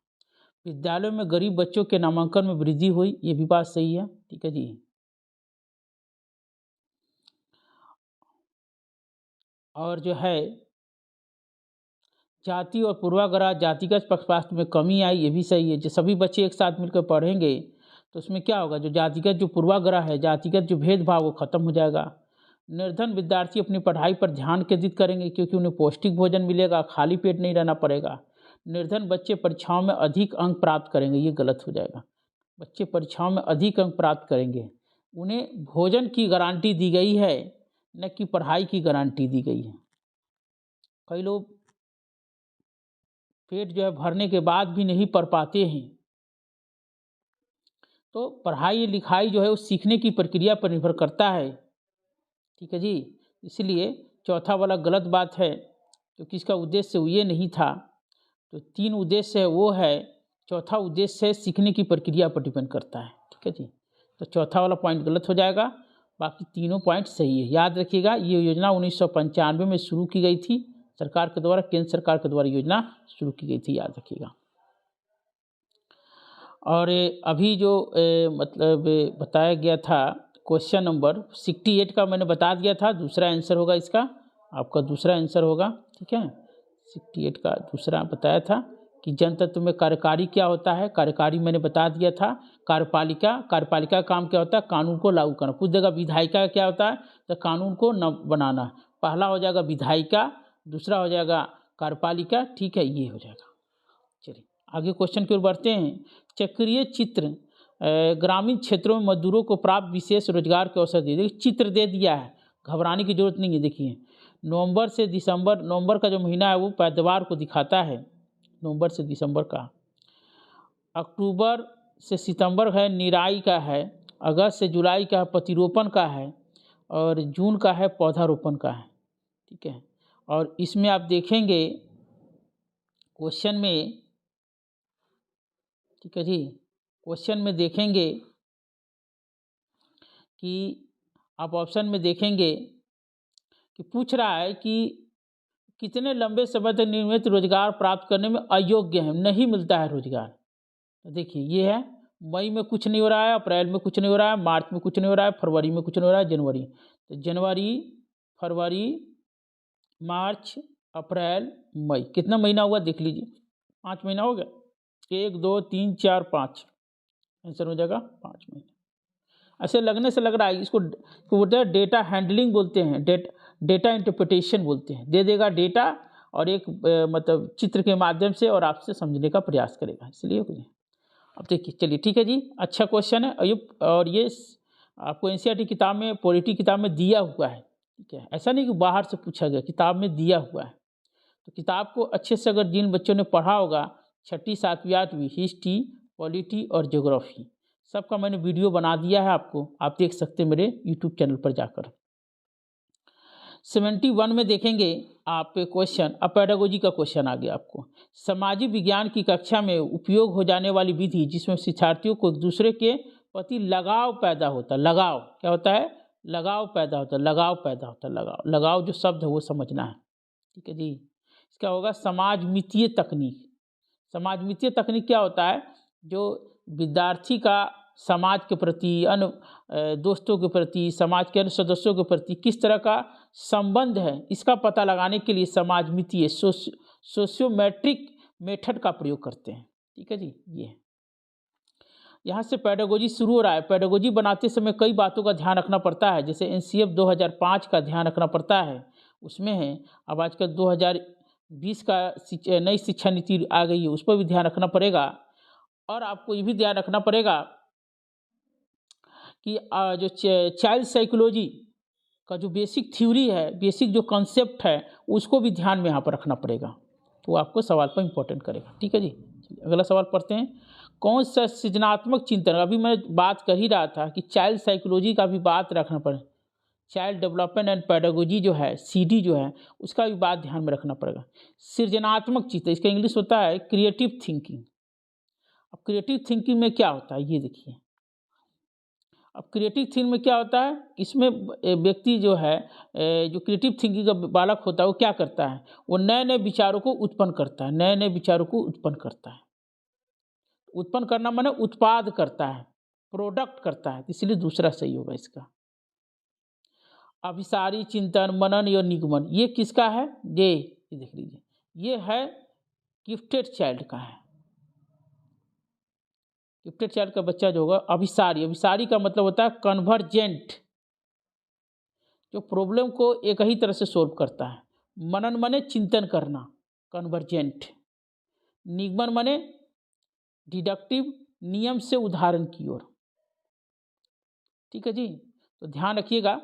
विद्यालयों में गरीब बच्चों के नामांकन में वृद्धि हुई, ये भी बात सही है, ठीक है जी। और जो है जाति और पूर्वाग्रह जातिगत पक्षपात में कमी आई, ये भी सही है। जो सभी बच्चे एक साथ मिलकर पढ़ेंगे तो उसमें क्या होगा, जो जातिगत जो पूर्वाग्रह है, जातिगत जो भेदभाव वो खत्म हो जाएगा। निर्धन विद्यार्थी अपनी पढ़ाई पर ध्यान केंद्रित करेंगे क्योंकि उन्हें पौष्टिक भोजन मिलेगा, खाली पेट नहीं रहना पड़ेगा। निर्धन बच्चे परीक्षाओं में अधिक अंक प्राप्त करेंगे, ये गलत हो जाएगा। बच्चे परीक्षाओं में अधिक अंक प्राप्त करेंगे, उन्हें भोजन की गारंटी दी गई है, न कि पढ़ाई की गारंटी दी गई है। कई लोग पेट जो है भरने के बाद भी नहीं पढ़ पाते हैं। तो पढ़ाई लिखाई जो है वो सीखने की प्रक्रिया पर निर्भर करता है, ठीक है जी। इसलिए चौथा वाला गलत बात है क्योंकि इसका उद्देश्य ये नहीं था। तो 3 उद्देश्य है वो है, चौथा उद्देश्य है सीखने की प्रक्रिया पर डिपेंड करता है, ठीक है जी। तो चौथा वाला पॉइंट गलत हो जाएगा, बाकी तीनों पॉइंट सही है। याद रखिएगा ये योजना 1995 में शुरू की गई थी सरकार के द्वारा, केंद्र सरकार के द्वारा योजना शुरू की गई थी, याद रखिएगा। और अभी जो मतलब बताया गया था क्वेश्चन नंबर 68 का मैंने बता दिया था, दूसरा आंसर होगा इसका, आपका दूसरा आंसर होगा, ठीक है। 68 का दूसरा बताया था कि जनतंत्र में कार्यकारी क्या होता है, कार्यकारी मैंने बता दिया था। कार्यपालिका, कार्यपालिका का काम क्या होता है, कानून को लागू करना। पूछ देगा विधायिका क्या होता है, तो कानून को न बनाना। पहला हो जाएगा विधायिका, दूसरा हो जाएगा कार्यपालिका, ठीक है, ये हो जाएगा। चलिए आगे क्वेश्चन की ओर बढ़ते हैं। चक्रीय चित्र ग्रामीण क्षेत्रों में मजदूरों को प्राप्त विशेष रोजगार के अवसर दिए। देखिए चित्र दे दिया है, घबराने की जरूरत नहीं है। देखिए नवंबर से दिसंबर, नवंबर का जो महीना है वो पैदावार को दिखाता है, नवंबर से दिसंबर का। अक्टूबर से सितंबर है निराई का है, अगस्त से जुलाई का प्रतिरोपण का है, और जून का है पौधारोपण का है, ठीक है। और इसमें आप देखेंगे क्वेश्चन में, ठीक है जी, क्वेश्चन में देखेंगे कि आप ऑप्शन में देखेंगे कि पूछ रहा है कि कितने लंबे समय तक नियमित रोजगार प्राप्त करने में अयोग्य है, नहीं मिलता है रोजगार। तो देखिए ये है, मई में कुछ नहीं हो रहा है, अप्रैल में कुछ नहीं हो रहा है, मार्च में कुछ नहीं हो रहा है, फरवरी में कुछ नहीं हो रहा है, जनवरी। तो जनवरी, फरवरी, मार्च, अप्रैल, मई, कितना महीना हुआ देख लीजिए, 5 महीना हो गया। 1 2 3 4 5, आंसर हो जाएगा 5 महीने। ऐसे लगने से लग रहा है इसको बोलते हैं डेटा हैंडलिंग बोलते हैं, डेटा इंटरप्रिटेशन बोलते हैं। दे देगा डेटा और एक मतलब चित्र के माध्यम से और आपसे समझने का प्रयास करेगा, इसलिए अब देखिए। चलिए ठीक है जी, अच्छा क्वेश्चन है। और ये आपको एनसीईआरटी किताब में, पॉलिटी किताब में दिया हुआ है, ठीक है। ऐसा नहीं कि बाहर से पूछा गया, किताब में दिया हुआ है। तो किताब को अच्छे से अगर जिन बच्चों ने पढ़ा होगा, 6ठी 7वीं 8वीं, हिस्ट्री, पॉलिटी और ज्योग्राफी, सबका मैंने वीडियो बना दिया है आपको, आप देख सकते हैं मेरे यूट्यूब चैनल पर जाकर। 71 में देखेंगे आप क्वेश्चन, अब पेडागोजी का क्वेश्चन आ गया आपको। सामाजिक विज्ञान की कक्षा में उपयोग हो जाने वाली विधि जिसमें शिक्षार्थियों को एक दूसरे के प्रति लगाव पैदा होता है। लगाव क्या होता है, लगाव पैदा होता है, लगाव पैदा होता है, लगाव, लगाव जो शब्द है वो समझना है, ठीक है जी। इसका होगा समाज मितीय तकनीक। समाज मितीय तकनीक क्या होता है, जो विद्यार्थी का समाज के प्रति, अन्य दोस्तों के प्रति, समाज के अन्य सदस्यों के प्रति किस तरह का संबंध है, इसका पता लगाने के लिए समाज मितीय सोशियोमेट्रिक मेथड का प्रयोग करते हैं। ठीक है जी। ये यहाँ से पेडागोजी शुरू हो रहा है। पेडागोजी बनाते समय कई बातों का ध्यान रखना पड़ता है, जैसे एनसीएफ 2005 का ध्यान रखना पड़ता है, उसमें है। अब आजकल 2020 का नई शिक्षा नीति आ गई है, उस पर भी ध्यान रखना पड़ेगा। और आपको ये भी ध्यान रखना पड़ेगा कि जो चाइल्ड साइकोलॉजी का जो बेसिक थ्योरी है, बेसिक जो कॉन्सेप्ट है, उसको भी ध्यान में यहाँ पर रखना पड़ेगा, तो आपको सवाल पर इम्पोर्टेंट करेगा। ठीक है जी। अगला सवाल पढ़ते हैं। कौन सा सृजनात्मक चिंतन, अभी मैं बात कर ही रहा था कि चाइल्ड साइकोलॉजी का भी बात रखना पड़े, चाइल्ड डेवलपमेंट एंड पेडागोजी जो है, सीडी जो है, उसका भी बात ध्यान में रखना पड़ेगा। सृजनात्मक चिंतन, इसका इंग्लिश होता है क्रिएटिव थिंकिंग। अब क्रिएटिव थिंकिंग में क्या होता है ये देखिए। अब क्रिएटिव थिंकिंग में क्या होता है, इसमें व्यक्ति जो है, जो क्रिएटिव थिंकिंग का बालक होता है, वो क्या करता है, वो नए नए विचारों को उत्पन्न करता है, नए नए विचारों को उत्पन्न करता है। उत्पन्न करना माने उत्पाद करता है, प्रोडक्ट करता है, इसलिए दूसरा सही होगा इसका। अभिसारी, चिंतन, मनन और निगमन, ये किसका है, ये देख लीजिए, ये है गिफ्टेड चाइल्ड का है। गिफ्टेड चाइल्ड का बच्चा जो होगा अभिसारी, अभिसारी का मतलब होता है कन्वर्जेंट, जो प्रॉब्लम को एक ही तरह से सोल्व करता है। मनन माने चिंतन करना, कन्वर्जेंट। निगमन माने डिडक्टिव, नियम से उदाहरण की ओर। ठीक है जी। तो ध्यान रखिएगा,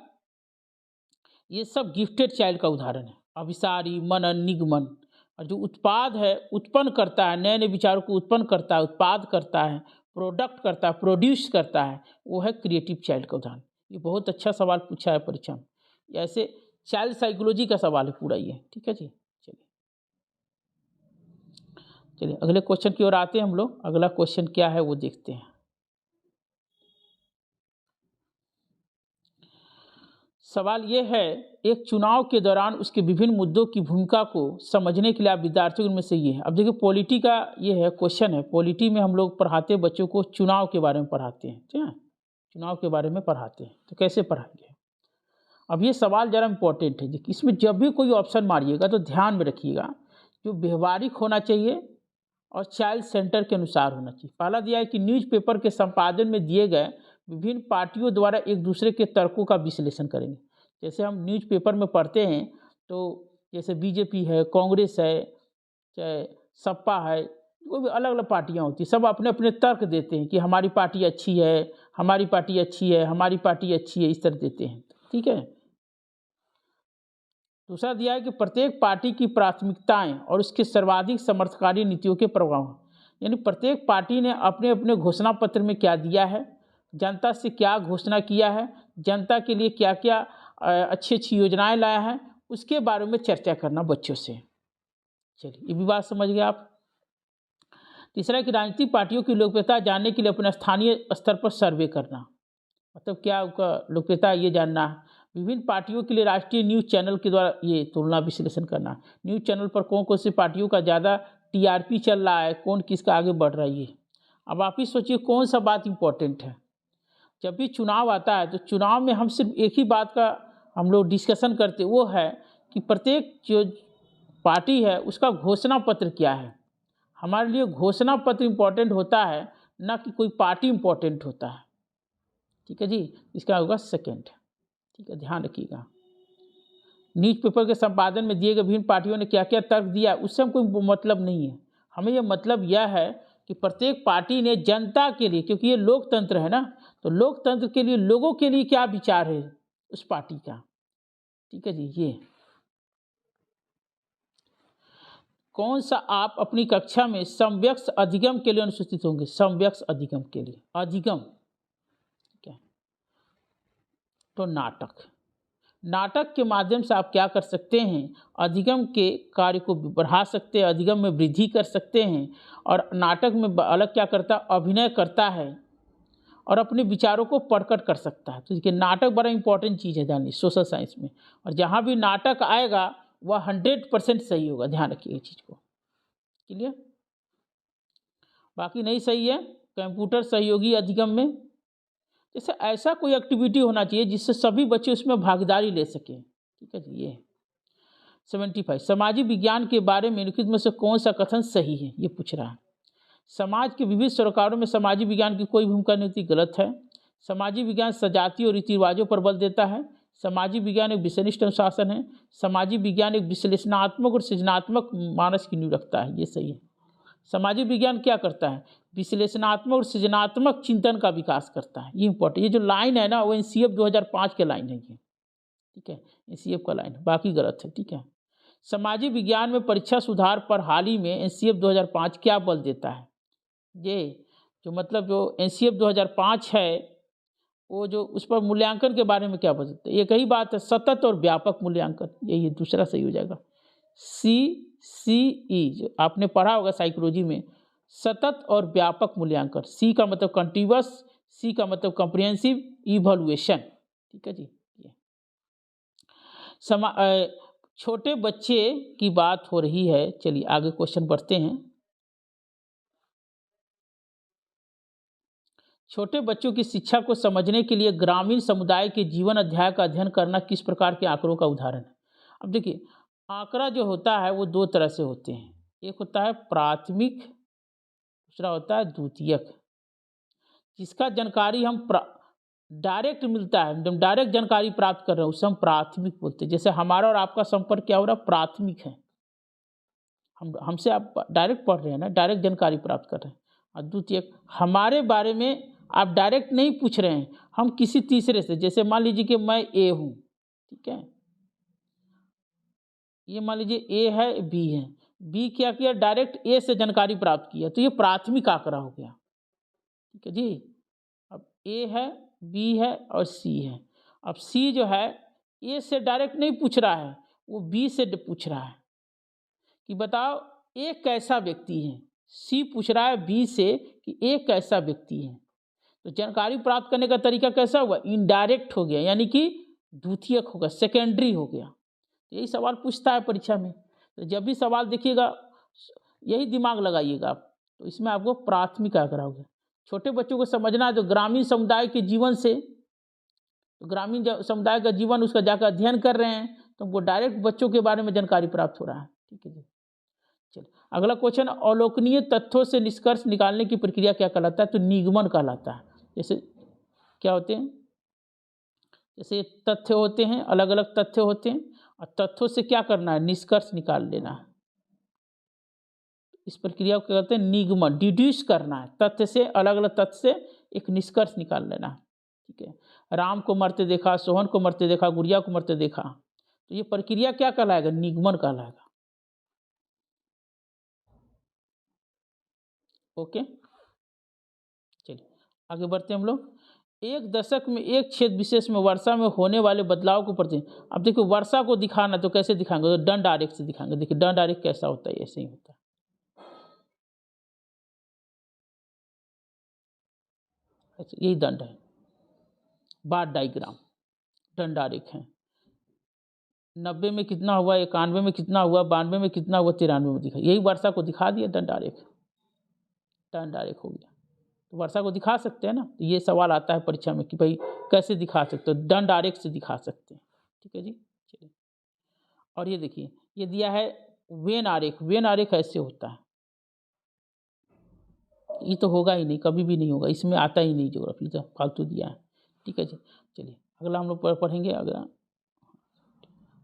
ये सब गिफ्टेड चाइल्ड का उदाहरण है। अभिसारी, मनन, निगमन, और जो उत्पाद है, उत्पन्न करता है, नए नए विचारों को उत्पन्न करता है, उत्पाद करता है, प्रोडक्ट करता है, प्रोड्यूस करता है, वो है क्रिएटिव चाइल्ड का उदाहरण। ये बहुत अच्छा सवाल पूछा है परीक्षा में, ऐसे चाइल्ड साइकोलॉजी का सवाल है पूरा ये। ठीक है जी। चलिए अगले क्वेश्चन की ओर आते हैं हम लोग। अगला क्वेश्चन क्या है वो देखते हैं। सवाल ये है, एक चुनाव के दौरान उसके विभिन्न मुद्दों की भूमिका को समझने के लिए आप विद्यार्थियों में से ये है। अब देखिए पॉलिटी का ये है क्वेश्चन है, पॉलिटी में हम लोग पढ़ाते हैं बच्चों को, चुनाव के बारे में पढ़ाते हैं। ठीक है, चुनाव के बारे में पढ़ाते हैं, तो कैसे पढ़ाएंगे। अब ये सवाल ज़रा इम्पोर्टेंट है, इसमें जब भी कोई ऑप्शन मारिएगा तो ध्यान में रखिएगा, जो व्यवहारिक होना चाहिए और चाइल्ड सेंटर के अनुसार होना चाहिए। पहला दिया है कि न्यूज़पेपर के संपादन में दिए गए विभिन्न पार्टियों द्वारा एक दूसरे के तर्कों का विश्लेषण करेंगे। जैसे हम न्यूज़पेपर में पढ़ते हैं, तो जैसे बीजेपी है, कांग्रेस है, चाहे सपा है, कोई भी अलग अलग पार्टियां होती हैं, सब अपने अपने तर्क देते हैं कि हमारी पार्टी अच्छी है, हमारी पार्टी अच्छी है, हमारी पार्टी अच्छी है, इस तरह देते हैं। ठीक है। दूसरा दिया है कि प्रत्येक पार्टी की प्राथमिकताएं और उसके सर्वाधिक समर्थकारी नीतियों के प्रभाव, यानी प्रत्येक पार्टी ने अपने अपने घोषणा पत्र में क्या दिया है, जनता से क्या घोषणा किया है, जनता के लिए क्या क्या अच्छी अच्छी योजनाएं लाया है, उसके बारे में चर्चा करना बच्चों से। चलिए ये भी बात समझ गए आप। तीसरा कि राजनीतिक पार्टियों की लोकप्रियता जानने के लिए अपने स्थानीय स्तर पर सर्वे करना, मतलब क्या उनका लोकप्रियता ये जानना है। विभिन्न पार्टियों के लिए राष्ट्रीय न्यूज़ चैनल के द्वारा ये तुलना विश्लेषण करना, न्यूज़ चैनल पर कौन कौन सी पार्टियों का ज़्यादा टीआरपी चल रहा है, कौन किसका आगे बढ़ रहा है ये। अब आप ही सोचिए कौन सा बात इम्पोर्टेंट है। जब भी चुनाव आता है तो चुनाव में हम सिर्फ एक ही बात का हम लोग डिस्कशन करते, वो है कि प्रत्येक जो पार्टी है उसका घोषणा पत्र क्या है। हमारे लिए घोषणा पत्र इम्पोर्टेंट होता है, ना कि कोई पार्टी इम्पोर्टेंट होता है। ठीक है जी, इसका होगा सेकेंड। ठीक है, ध्यान रखिएगा। न्यूज़पेपर के संपादन में दिए गए विभिन्न पार्टियों ने क्या क्या तर्क दिया, उससे हम कोई मतलब नहीं है। हमें यह मतलब यह है कि प्रत्येक पार्टी ने जनता के लिए, क्योंकि ये लोकतंत्र है ना, तो लोकतंत्र के लिए लोगों के लिए क्या विचार है उस पार्टी का। ठीक है जी। ये कौन सा आप अपनी कक्षा में समव्यक्त अधिगम के लिए अनुसूचित होंगे, समव्यक्त अधिगम के लिए, अधिगम क्या, तो नाटक, नाटक के माध्यम से आप क्या कर सकते हैं, अधिगम के कार्य को बढ़ा सकते हैं, अधिगम में वृद्धि कर सकते हैं। और नाटक में अलग क्या करता है, अभिनय करता है और अपने विचारों को प्रकट कर सकता है। तो देखिए नाटक बड़ा इंपॉर्टेंट चीज़ है जानिए सोशल साइंस में, और जहाँ भी नाटक आएगा वह 100% सही होगा, ध्यान रखिए चीज़ को। क्लियर। बाकी नहीं सही है, कंप्यूटर सहयोगी अधिगम में जैसे ऐसा कोई एक्टिविटी होना चाहिए जिससे सभी बच्चे उसमें भागीदारी ले सकें। ठीक है जी, ये 75 सामाजिक विज्ञान के बारे में निम्नलिखित में से कौन सा कथन सही है, ये पूछ रहा है। समाज के विविध सरोकारों में सामाजिक विज्ञान की कोई भूमिका नहीं होती, गलत है। सामाजिक विज्ञान सजातीय और रीति रिवाजों पर बल देता है। सामाजिक विज्ञान एक विषयनिष्ठ अनुशासन है। सामाजिक विज्ञान एक विश्लेषणात्मक और सृजनात्मक मानस की नींव रखता है, ये सही है। सामाजिक विज्ञान क्या करता है, विश्लेषणात्मक और सृजनात्मक चिंतन का विकास करता है, ये इंपॉर्टेंट। ये जो लाइन है ना, वो एनसीएफ 2005 के लाइन है ये, ठीक है, एनसीएफ का लाइन है, बाकी गलत है। ठीक है, सामाजिक विज्ञान में परीक्षा सुधार पर हाल ही में एनसीएफ 2005 क्या बल देता है, ये जो मतलब जो एनसीएफ 2005 है वो जो उस पर मूल्यांकन के बारे में क्या बताते हैं, एक ही बात है, सतत और व्यापक मूल्यांकन, यही दूसरा सही हो जाएगा। CCE जो आपने पढ़ा होगा साइकोलॉजी में, सतत और व्यापक मूल्यांकन। सी का मतलब कंटिन्यूअस, सी का मतलब कॉम्प्रिहेंसिव इवैल्यूएशन। ठीक है जी, छोटे बच्चे की बात हो रही है, चलिए आगे क्वेश्चन बढ़ते हैं। छोटे बच्चों की शिक्षा को समझने के लिए ग्रामीण समुदाय के जीवन अध्याय का अध्ययन करना किस प्रकार के आंकड़ों का उदाहरण है। अब देखिए, आंकड़ा जो होता है वो दो तरह से होते हैं, एक होता है प्राथमिक, दूसरा होता है द्वितीयक। जिसका जानकारी हम डायरेक्ट मिलता है, हम डायरेक्ट जानकारी प्राप्त कर रहे हैं, उसे हम प्राथमिक बोलते हैं। जैसे हमारा और आपका संपर्क क्या हो रहा है, प्राथमिक है, हमसे आप डायरेक्ट पढ़ रहे हैं ना, डायरेक्ट जानकारी प्राप्त कर रहे हैं। और द्वितीयक, हमारे बारे में आप डायरेक्ट नहीं पूछ रहे हैं, हम किसी तीसरे से, जैसे मान लीजिए कि मैं ए हूँ, ठीक है, ये मान लीजिए ए है, बी है, बी क्या किया, डायरेक्ट ए से जानकारी प्राप्त किया, तो ये प्राथमिक आंकड़ा हो गया। ठीक है जी, अब ए है, बी है और सी है। अब सी जो है ए से डायरेक्ट नहीं पूछ रहा है, वो बी से पूछ रहा है कि बताओ ए कैसा व्यक्ति है। सी पूछ रहा है बी से कि ए कैसा व्यक्ति है। तो जानकारी प्राप्त करने का तरीका कैसा हुआ, इनडायरेक्ट हो गया, यानी कि द्वितीयक होगा, सेकेंडरी हो गया। यही सवाल पूछता है परीक्षा में, तो जब भी सवाल देखिएगा यही दिमाग लगाइएगा आप, तो इसमें आपको प्राथमिक आंकड़ा होगा। छोटे बच्चों को समझना है तो ग्रामीण समुदाय के जीवन से, तो ग्रामीण समुदाय का जीवन उसका जाकर अध्ययन कर रहे हैं, तो वो डायरेक्ट बच्चों के बारे में जानकारी प्राप्त हो रहा है। ठीक है जी, चलिए अगला क्वेश्चन, अवलोकनीय तथ्यों से निष्कर्ष निकालने की प्रक्रिया क्या कहलाता है, तो निगमन कहलाता है। जैसे क्या होते हैं, जैसे तथ्य होते हैं, अलग अलग तथ्य होते हैं, और तथ्यों से क्या करना है, निष्कर्ष निकाल लेना है। इस प्रक्रिया को क्या कहते हैं, निगमन, डिड्यूस करना है, तथ्य से, अलग अलग तथ्य से एक निष्कर्ष निकाल लेना है। ठीक है, राम को मरते देखा, सोहन को मरते देखा, गुड़िया को मरते देखा, तो ये प्रक्रिया क्या कहलाएगा, निगमन कहलाएगा। ओके, चलिए आगे बढ़ते हैं हम लोग। एक दशक में एक क्षेत्र विशेष में वर्षा में होने वाले बदलाव को प्रति, अब देखो वर्षा को दिखाना तो कैसे दिखाएंगे, तो दंड आरेख से दिखाएंगे। देखिए दंड आरेख कैसा होता है, ऐसे ही होता है, ऐसे यही दंड है, बार डायग्राम, दंड आरेख है। 90 में कितना हुआ, 91 में कितना हुआ, 92 में कितना हुआ, 93 में दिखा, यही वर्षा को दिखा दिया, दंड आरेख, दंड आरेख हो गया। तो वर्षा को दिखा सकते हैं ना, तो ये सवाल आता है परीक्षा में कि भाई कैसे दिखा सकते हो, दंड आरेख से दिखा सकते हैं। ठीक है जी, चलिए, और ये देखिए ये दिया है वेन आरेख, वेन आरेख ऐसे होता है, ये तो होगा ही नहीं, कभी भी नहीं होगा, इसमें आता ही नहीं, ज्योग्राफी तो फालतू दिया है। ठीक है जी, चलिए अगला हम लोग पढ़ेंगे। अगला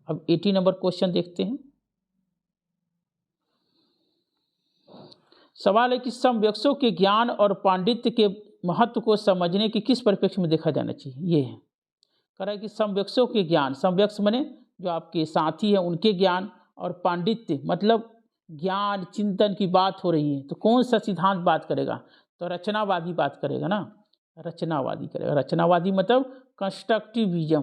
अब 80 नंबर क्वेश्चन देखते हैं। सवाल है कि समवयस्कों के ज्ञान और पांडित्य के महत्व को समझने के किस परिप्रेक्ष्य में देखा जाना चाहिए, ये है। कह रहा है कि समवयस्कों के ज्ञान, समवयस्क माने जो आपके साथी हैं उनके ज्ञान, और पांडित्य मतलब ज्ञान चिंतन की बात हो रही है, तो कौन सा सिद्धांत बात करेगा, तो रचनावादी बात करेगा ना, रचनावादी करेगा। रचनावादी मतलब कंस्ट्रक्टिविज्म,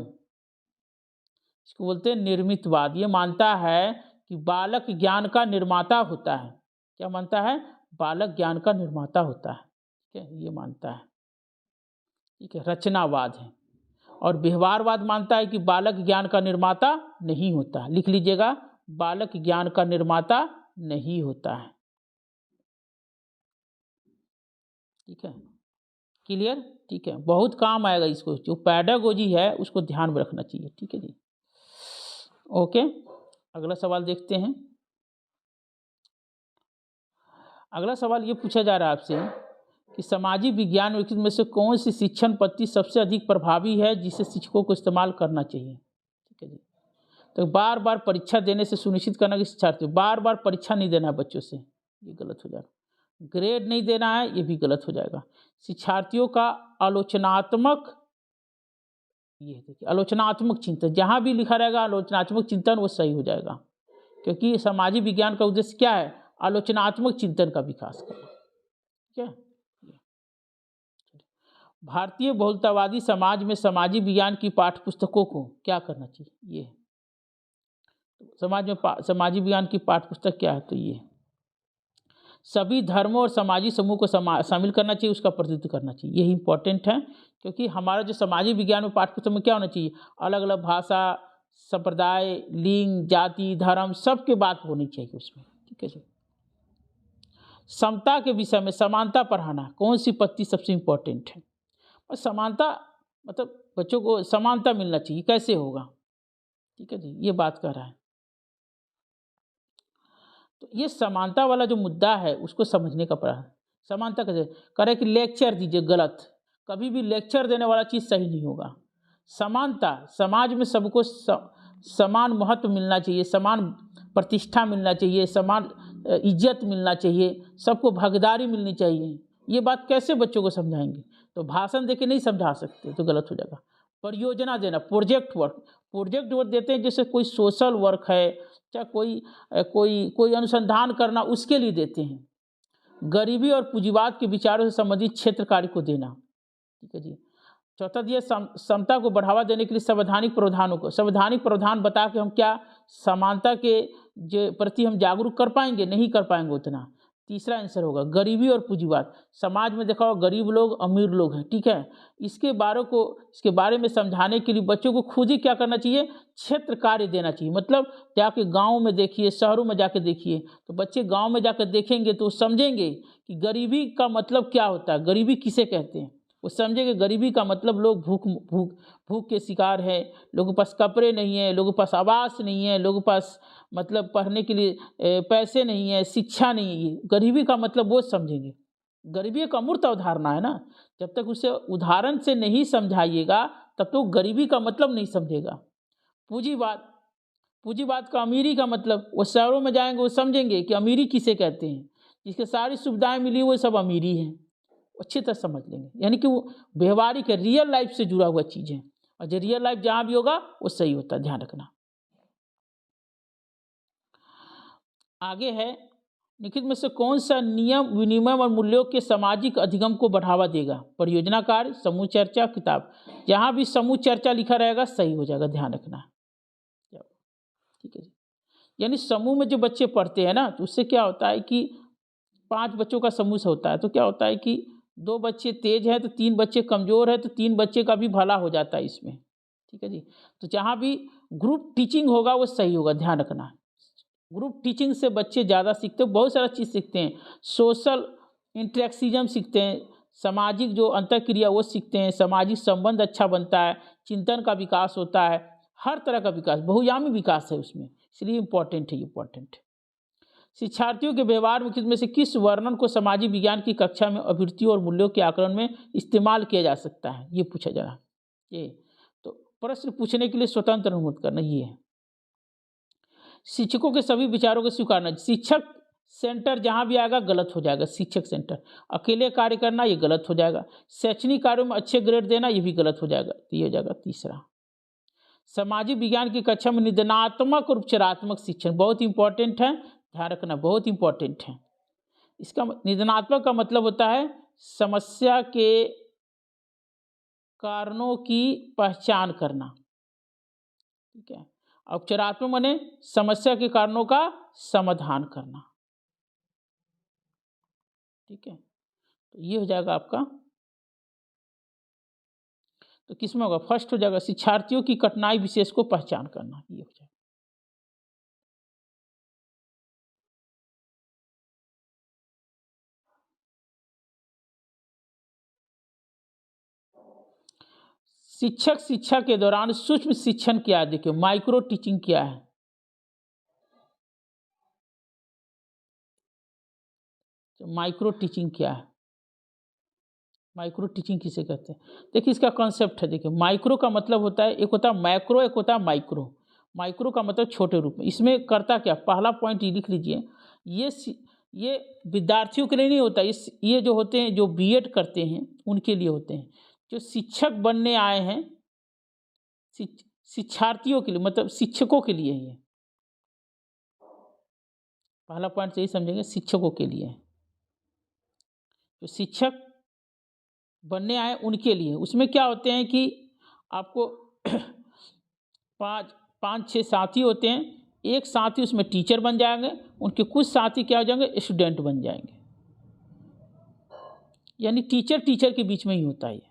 इसको बोलते हैं निर्मितवाद। ये मानता है कि बालक ज्ञान का निर्माता होता है, क्या मानता है, बालक ज्ञान का निर्माता होता है। ठीक है, ये मानता है। ठीक है, रचनावाद है। और व्यवहारवाद मानता है कि बालक ज्ञान का निर्माता नहीं होता, लिख लीजिएगा, बालक ज्ञान का निर्माता नहीं होता है। ठीक है, क्लियर? ठीक है, बहुत काम आएगा इसको, जो पैडागोजी है उसको ध्यान में रखना चाहिए। ठीक है जी, ओके। अगला सवाल देखते हैं। अगला सवाल ये पूछा जा रहा है आपसे कि सामाजिक विज्ञान विकसित में से कौन सी शिक्षण पद्धति सबसे अधिक प्रभावी है जिसे शिक्षकों को इस्तेमाल करना चाहिए। ठीक है जी, तो बार बार परीक्षा देने से सुनिश्चित करना कि शिक्षार्थी बार बार परीक्षा नहीं देना है बच्चों से, ये गलत हो जाएगा। ग्रेड नहीं देना है, ये भी गलत हो जाएगा। शिक्षार्थियों का आलोचनात्मक, ये देखिए आलोचनात्मक चिंतन, जहाँ भी लिखा रहेगा आलोचनात्मक चिंतन वो सही हो जाएगा, क्योंकि सामाजिक विज्ञान का उद्देश्य क्या है? आलोचनात्मक चिंतन का विकास करना। ठीक है। भारतीय बहुलतावादी समाज में सामाजिक विज्ञान की पाठ्य पुस्तकों को क्या करना चाहिए? ये समाज में सामाजिक विज्ञान की पाठ्य पुस्तक क्या है? तो ये सभी धर्मों और सामाजिक समूह को शामिल करना चाहिए, उसका प्रतिनिधित्व करना चाहिए। यही इंपॉर्टेंट है, क्योंकि हमारा जो सामाजिक विज्ञान में पाठ्य पुस्तक में क्या होना चाहिए? अलग अलग भाषा, संप्रदाय, लिंग, जाति, धर्म, सबके बात होनी चाहिए उसमें। ठीक है जी। समता के विषय में समानता पढ़ाना, कौन सी पद्धति सबसे इंपॉर्टेंट है? और समानता मतलब बच्चों को समानता मिलना चाहिए, कैसे होगा? ठीक है जी, ये बात कर रहा है। तो ये समानता वाला जो मुद्दा है उसको समझने का पड़ा। समानता कैसे करे कि लेक्चर दीजिए, गलत। कभी भी लेक्चर देने वाला चीज़ सही नहीं होगा। समानता, समाज में सबको समान महत्व मिलना चाहिए, समान प्रतिष्ठा मिलना चाहिए, समान इज्जत मिलना चाहिए, सबको भागीदारी मिलनी चाहिए। ये बात कैसे बच्चों को समझाएंगे? तो भाषण देके नहीं समझा सकते, तो गलत हो जाएगा। परियोजना देना, प्रोजेक्ट वर्क देते हैं, जैसे कोई सोशल वर्क है, चाहे कोई अनुसंधान करना, उसके लिए देते हैं। गरीबी और पूंजीवाद के विचारों से संबंधित क्षेत्र कार्य को देना। ठीक है जी। चौथा दिया समता को बढ़ावा देने के लिए संवैधानिक प्रावधानों को, संवैधानिक प्रावधान बता के हम क्या समानता के जो प्रति हम जागरूक कर पाएंगे? नहीं कर पाएंगे उतना। तीसरा आंसर होगा गरीबी और पूंजीवाद। समाज में देखा होगा गरीब लोग, अमीर लोग हैं। ठीक है, इसके बारे में समझाने के लिए बच्चों को खुद ही क्या करना चाहिए? क्षेत्र कार्य देना चाहिए। मतलब जाके गाँव में देखिए, शहरों में जाके देखिए, तो बच्चे गाँव में जाकर देखेंगे तो समझेंगे कि गरीबी का मतलब क्या होता है, गरीबी किसे कहते हैं। वो समझेंगे गरीबी का मतलब लोग भूख के शिकार हैं, लोगों के पास कपड़े नहीं है, लोगों के पास आवास नहीं है, लोगों के पास मतलब पढ़ने के लिए पैसे नहीं है, शिक्षा नहीं है। ये गरीबी का मतलब वो समझेंगे। गरीबी एक अमूर्त अवधारणा है ना, जब तक उसे उदाहरण से नहीं समझाइएगा तब तो गरीबी का मतलब नहीं समझेगा। पूंजीवाद, पूंजीवाद का अमीरी का मतलब, वो शहरों में जाएंगे वो समझेंगे कि अमीरी किसे कहते हैं, जिसके सारी सुविधाएं मिली वो सब अमीरी है, अच्छी तरह समझ लेंगे। यानी कि वो व्यवहारिक है, रियल लाइफ से जुड़ा हुआ चीज़ है, और जो रियल लाइफ जहाँ भी होगा वो सही होता है, ध्यान रखना। आगे है, निम्नलिखित में से कौन सा नियम विनिमय और मूल्यों के सामाजिक अधिगम को बढ़ावा देगा? परियोजना कार्य, समूह चर्चा, किताब। जहाँ भी समूह चर्चा लिखा रहेगा सही हो जाएगा, ध्यान रखना। ठीक है जी। यानी समूह में जो बच्चे पढ़ते हैं ना, तो उससे क्या होता है कि 5 बच्चों का समूह से होता है, तो क्या होता है कि 2 बच्चे तेज हैं तो 3 बच्चे कमज़ोर हैं, तो 3 बच्चे का भी भला हो जाता है इसमें। ठीक है जी। तो जहाँ भी ग्रुप टीचिंग होगा वो सही होगा, ध्यान रखना। ग्रुप टीचिंग से बच्चे ज़्यादा सीखते हैं, बहुत सारा चीज़ सीखते हैं। सोशल इंटरेक्सिज्म सीखते हैं, सामाजिक जो अंतःक्रिया वो सीखते हैं, सामाजिक संबंध अच्छा बनता है, चिंतन का विकास होता है, हर तरह का विकास, बहुआयामी विकास है उसमें, इसलिए इम्पोर्टेंट है, इम्पोर्टेंट। शिक्षार्थियों के व्यवहार में से किस वर्णन को सामाजिक विज्ञान की कक्षा में अभिवृत्तियों और मूल्यों के आकलन में इस्तेमाल किया जा सकता है? ये पूछा जा रहा है। ये तो प्रश्न पूछने के लिए स्वतंत्र अनुमति करना, ये है। शिक्षकों के सभी विचारों को स्वीकारना, शिक्षक सेंटर जहां भी आएगा गलत हो जाएगा। शिक्षक सेंटर, अकेले कार्य करना ये गलत हो जाएगा। शैक्षणिक कार्यों में अच्छे ग्रेड देना ये भी गलत हो जाएगा, तो ये हो जाएगा तीसरा। सामाजिक विज्ञान की कक्षा में निदानात्मक और उपचारात्मक शिक्षण बहुत इंपॉर्टेंट है, ध्यान रखना, बहुत इंपॉर्टेंट है। इसका निदानात्मक का मतलब होता है समस्या के कारणों की पहचान करना। ठीक है, उपचारात्मक माने समस्या के कारणों का समाधान करना। ठीक है, तो ये हो जाएगा आपका। तो किसमें होगा? फर्स्ट हो जाएगा शिक्षार्थियों की कठिनाई विशेष को पहचान करना, ये हो जाएगा। शिक्षक शिक्षा के दौरान सूक्ष्म शिक्षण क्या है? देखिए माइक्रो टीचिंग क्या है? तो माइक्रो टीचिंग क्या है? माइक्रो टीचिंग किसे कहते हैं? देखिए इसका कॉन्सेप्ट है। देखिए माइक्रो का मतलब होता है, एक होता है मैक्रो, एक होता है माइक्रो। माइक्रो का मतलब छोटे रूप में। इसमें करता क्या? पहला पॉइंट ये लिख लीजिए, ये विद्यार्थियों के लिए नहीं होता, ये जो होते हैं जो बीएड करते हैं उनके लिए होते हैं। जो शिक्षक बनने आए हैं, शिक्षार्थियों के लिए, मतलब शिक्षकों के लिए ये पहला पॉइंट यही समझेंगे, शिक्षकों के लिए। जो शिक्षक बनने आए उनके लिए। उसमें क्या होते हैं कि आपको पाँच छः साथी होते हैं। एक साथी उसमें टीचर बन जाएंगे, उनके कुछ साथी क्या हो जाएंगे? स्टूडेंट बन जाएंगे। यानी टीचर के बीच में ही होता है ये।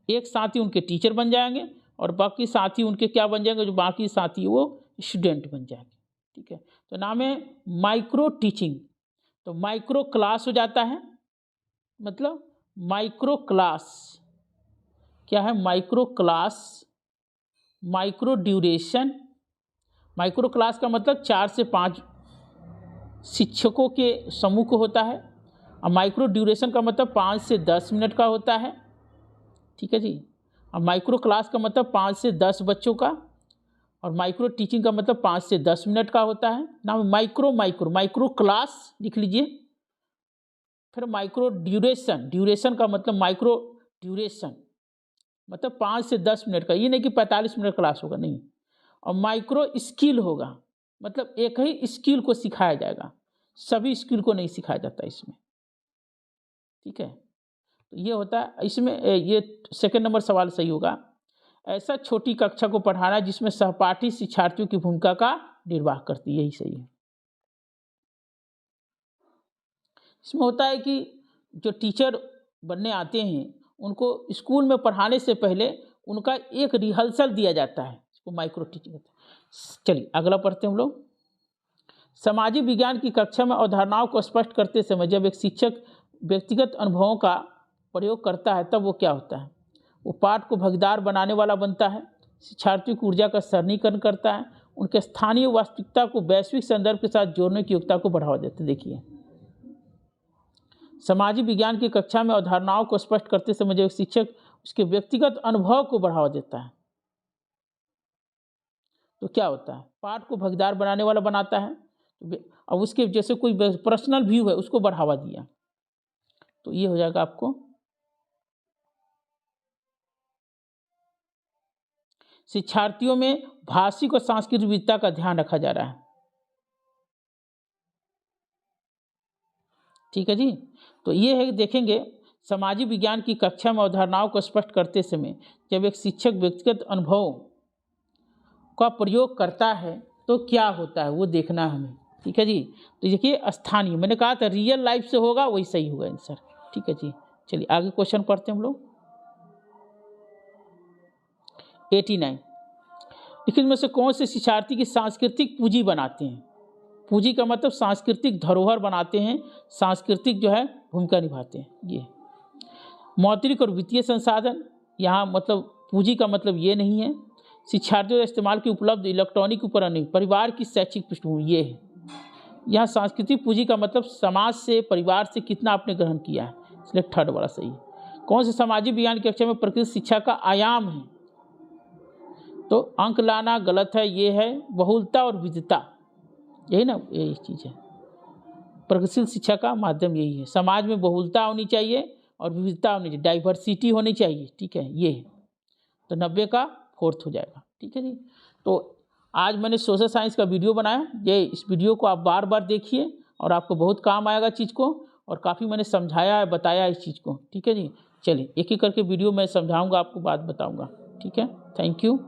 एक साथी उनके टीचर बन जाएंगे और बाकी साथी उनके क्या बन जाएंगे? जो बाकी साथी वो स्टूडेंट बन जाएंगे। ठीक है, तो नाम है माइक्रो टीचिंग। तो माइक्रो क्लास हो जाता है, मतलब माइक्रो क्लास क्या है? Micro class, micro duration. Micro class का मतलब 4 से 5 शिक्षकों के समूह को होता है, और माइक्रो ड्यूरेशन का मतलब 5 से 10 मिनट का होता है। ठीक है जी। और माइक्रो क्लास का मतलब 5 से 10 बच्चों का, और माइक्रो टीचिंग का मतलब 5 से 10 मिनट का होता है। नाम माइक्रो क्लास लिख लीजिए। फिर माइक्रो ड्यूरेशन, ड्यूरेशन का मतलब माइक्रो ड्यूरेशन मतलब 5 से 10 मिनट का, ये नहीं कि 45 मिनट क्लास होगा, नहीं। और माइक्रो स्किल होगा, मतलब एक ही स्किल को सिखाया जाएगा, सभी स्किल को नहीं सिखाया जाता इसमें। ठीक है, तो ये होता है इसमें। ये सेकंड नंबर सवाल सही होगा। ऐसा छोटी कक्षा को पढ़ाना जिसमें सहपाठी शिक्षार्थियों की भूमिका का निर्वाह करती, यही सही है। इसमें होता है कि जो टीचर बनने आते हैं उनको स्कूल में पढ़ाने से पहले उनका एक रिहर्सल दिया जाता है, इसको माइक्रो टीचिंग होता है। चलिए अगला पढ़ते हैं हम लोग। सामाजिक विज्ञान की कक्षा में अवधारणाओं को स्पष्ट करते समय जब एक शिक्षक व्यक्तिगत अनुभवों का प्रयोग करता है तब वो क्या होता है? वो पाठ को भागीदार बनाने वाला बनता है, शिक्षार्थियों की ऊर्जा का सरलीकरण करता है, उनके स्थानीय वास्तविकता को वैश्विक संदर्भ के साथ जोड़ने की योग्यता को बढ़ावा देते हैं। देखिए सामाजिक विज्ञान की कक्षा में अवधारणाओं को स्पष्ट करते समय जब शिक्षक उसके व्यक्तिगत अनुभव को बढ़ावा देता है तो क्या होता है? पाठ को भागीदार बनाने वाला बनाता है, और उसके जैसे कोई पर्सनल व्यू है उसको बढ़ावा दिया, तो ये हो जाएगा आपको शिक्षार्थियों में भाषिक और सांस्कृतिक विविधता का ध्यान रखा जा रहा है। ठीक है जी। तो ये है, देखेंगे सामाजिक विज्ञान की कक्षा में अवधारणाओं को स्पष्ट करते समय जब एक शिक्षक व्यक्तिगत अनुभव का प्रयोग करता है तो क्या होता है वो देखना है हमें। ठीक है जी। तो देखिए स्थानीय, मैंने कहा था रियल लाइफ से होगा वही सही होगा आंसर। ठीक है जी। चलिए आगे क्वेश्चन पढ़ते हैं हम लोग। 89, लेकिन में से कौन से शिक्षार्थी की सांस्कृतिक पूंजी बनाते हैं? पूंजी का मतलब सांस्कृतिक धरोहर बनाते हैं, सांस्कृतिक जो है भूमिका निभाते हैं। ये मौद्रिक और वित्तीय संसाधन, यहाँ मतलब पूंजी का मतलब ये नहीं है। शिक्षार्थियों के इस्तेमाल की उपलब्ध इलेक्ट्रॉनिक उपकरण, परिवार की शैक्षिक पृष्ठभूमि, ये है। यहाँ सांस्कृतिक पूंजी का मतलब समाज से, परिवार से कितना आपने ग्रहण किया है, इसलिए थर्ड वाला सही है। कौन से सामाजिक विज्ञान की कक्षा में प्रकृति शिक्षा का आयाम है? तो अंक लाना गलत है, ये है बहुलता और विविधता, यही ना, यही चीज़ है। प्रगतिशील शिक्षा का माध्यम यही है, समाज में बहुलता होनी चाहिए और विविधता होनी चाहिए, डाइवर्सिटी होनी चाहिए। ठीक है, ये है। तो 90 का 4th हो जाएगा। ठीक है जी। तो आज मैंने सोशल साइंस का वीडियो बनाया, ये इस वीडियो को आप बार बार देखिए और आपको बहुत काम आएगा चीज़ को, और काफ़ी मैंने समझाया है, बताया इस चीज़ को। ठीक है जी। चलिए एक एक करके वीडियो मैं समझाऊंगा, आपको बात बताऊंगा। ठीक है, थैंक यू।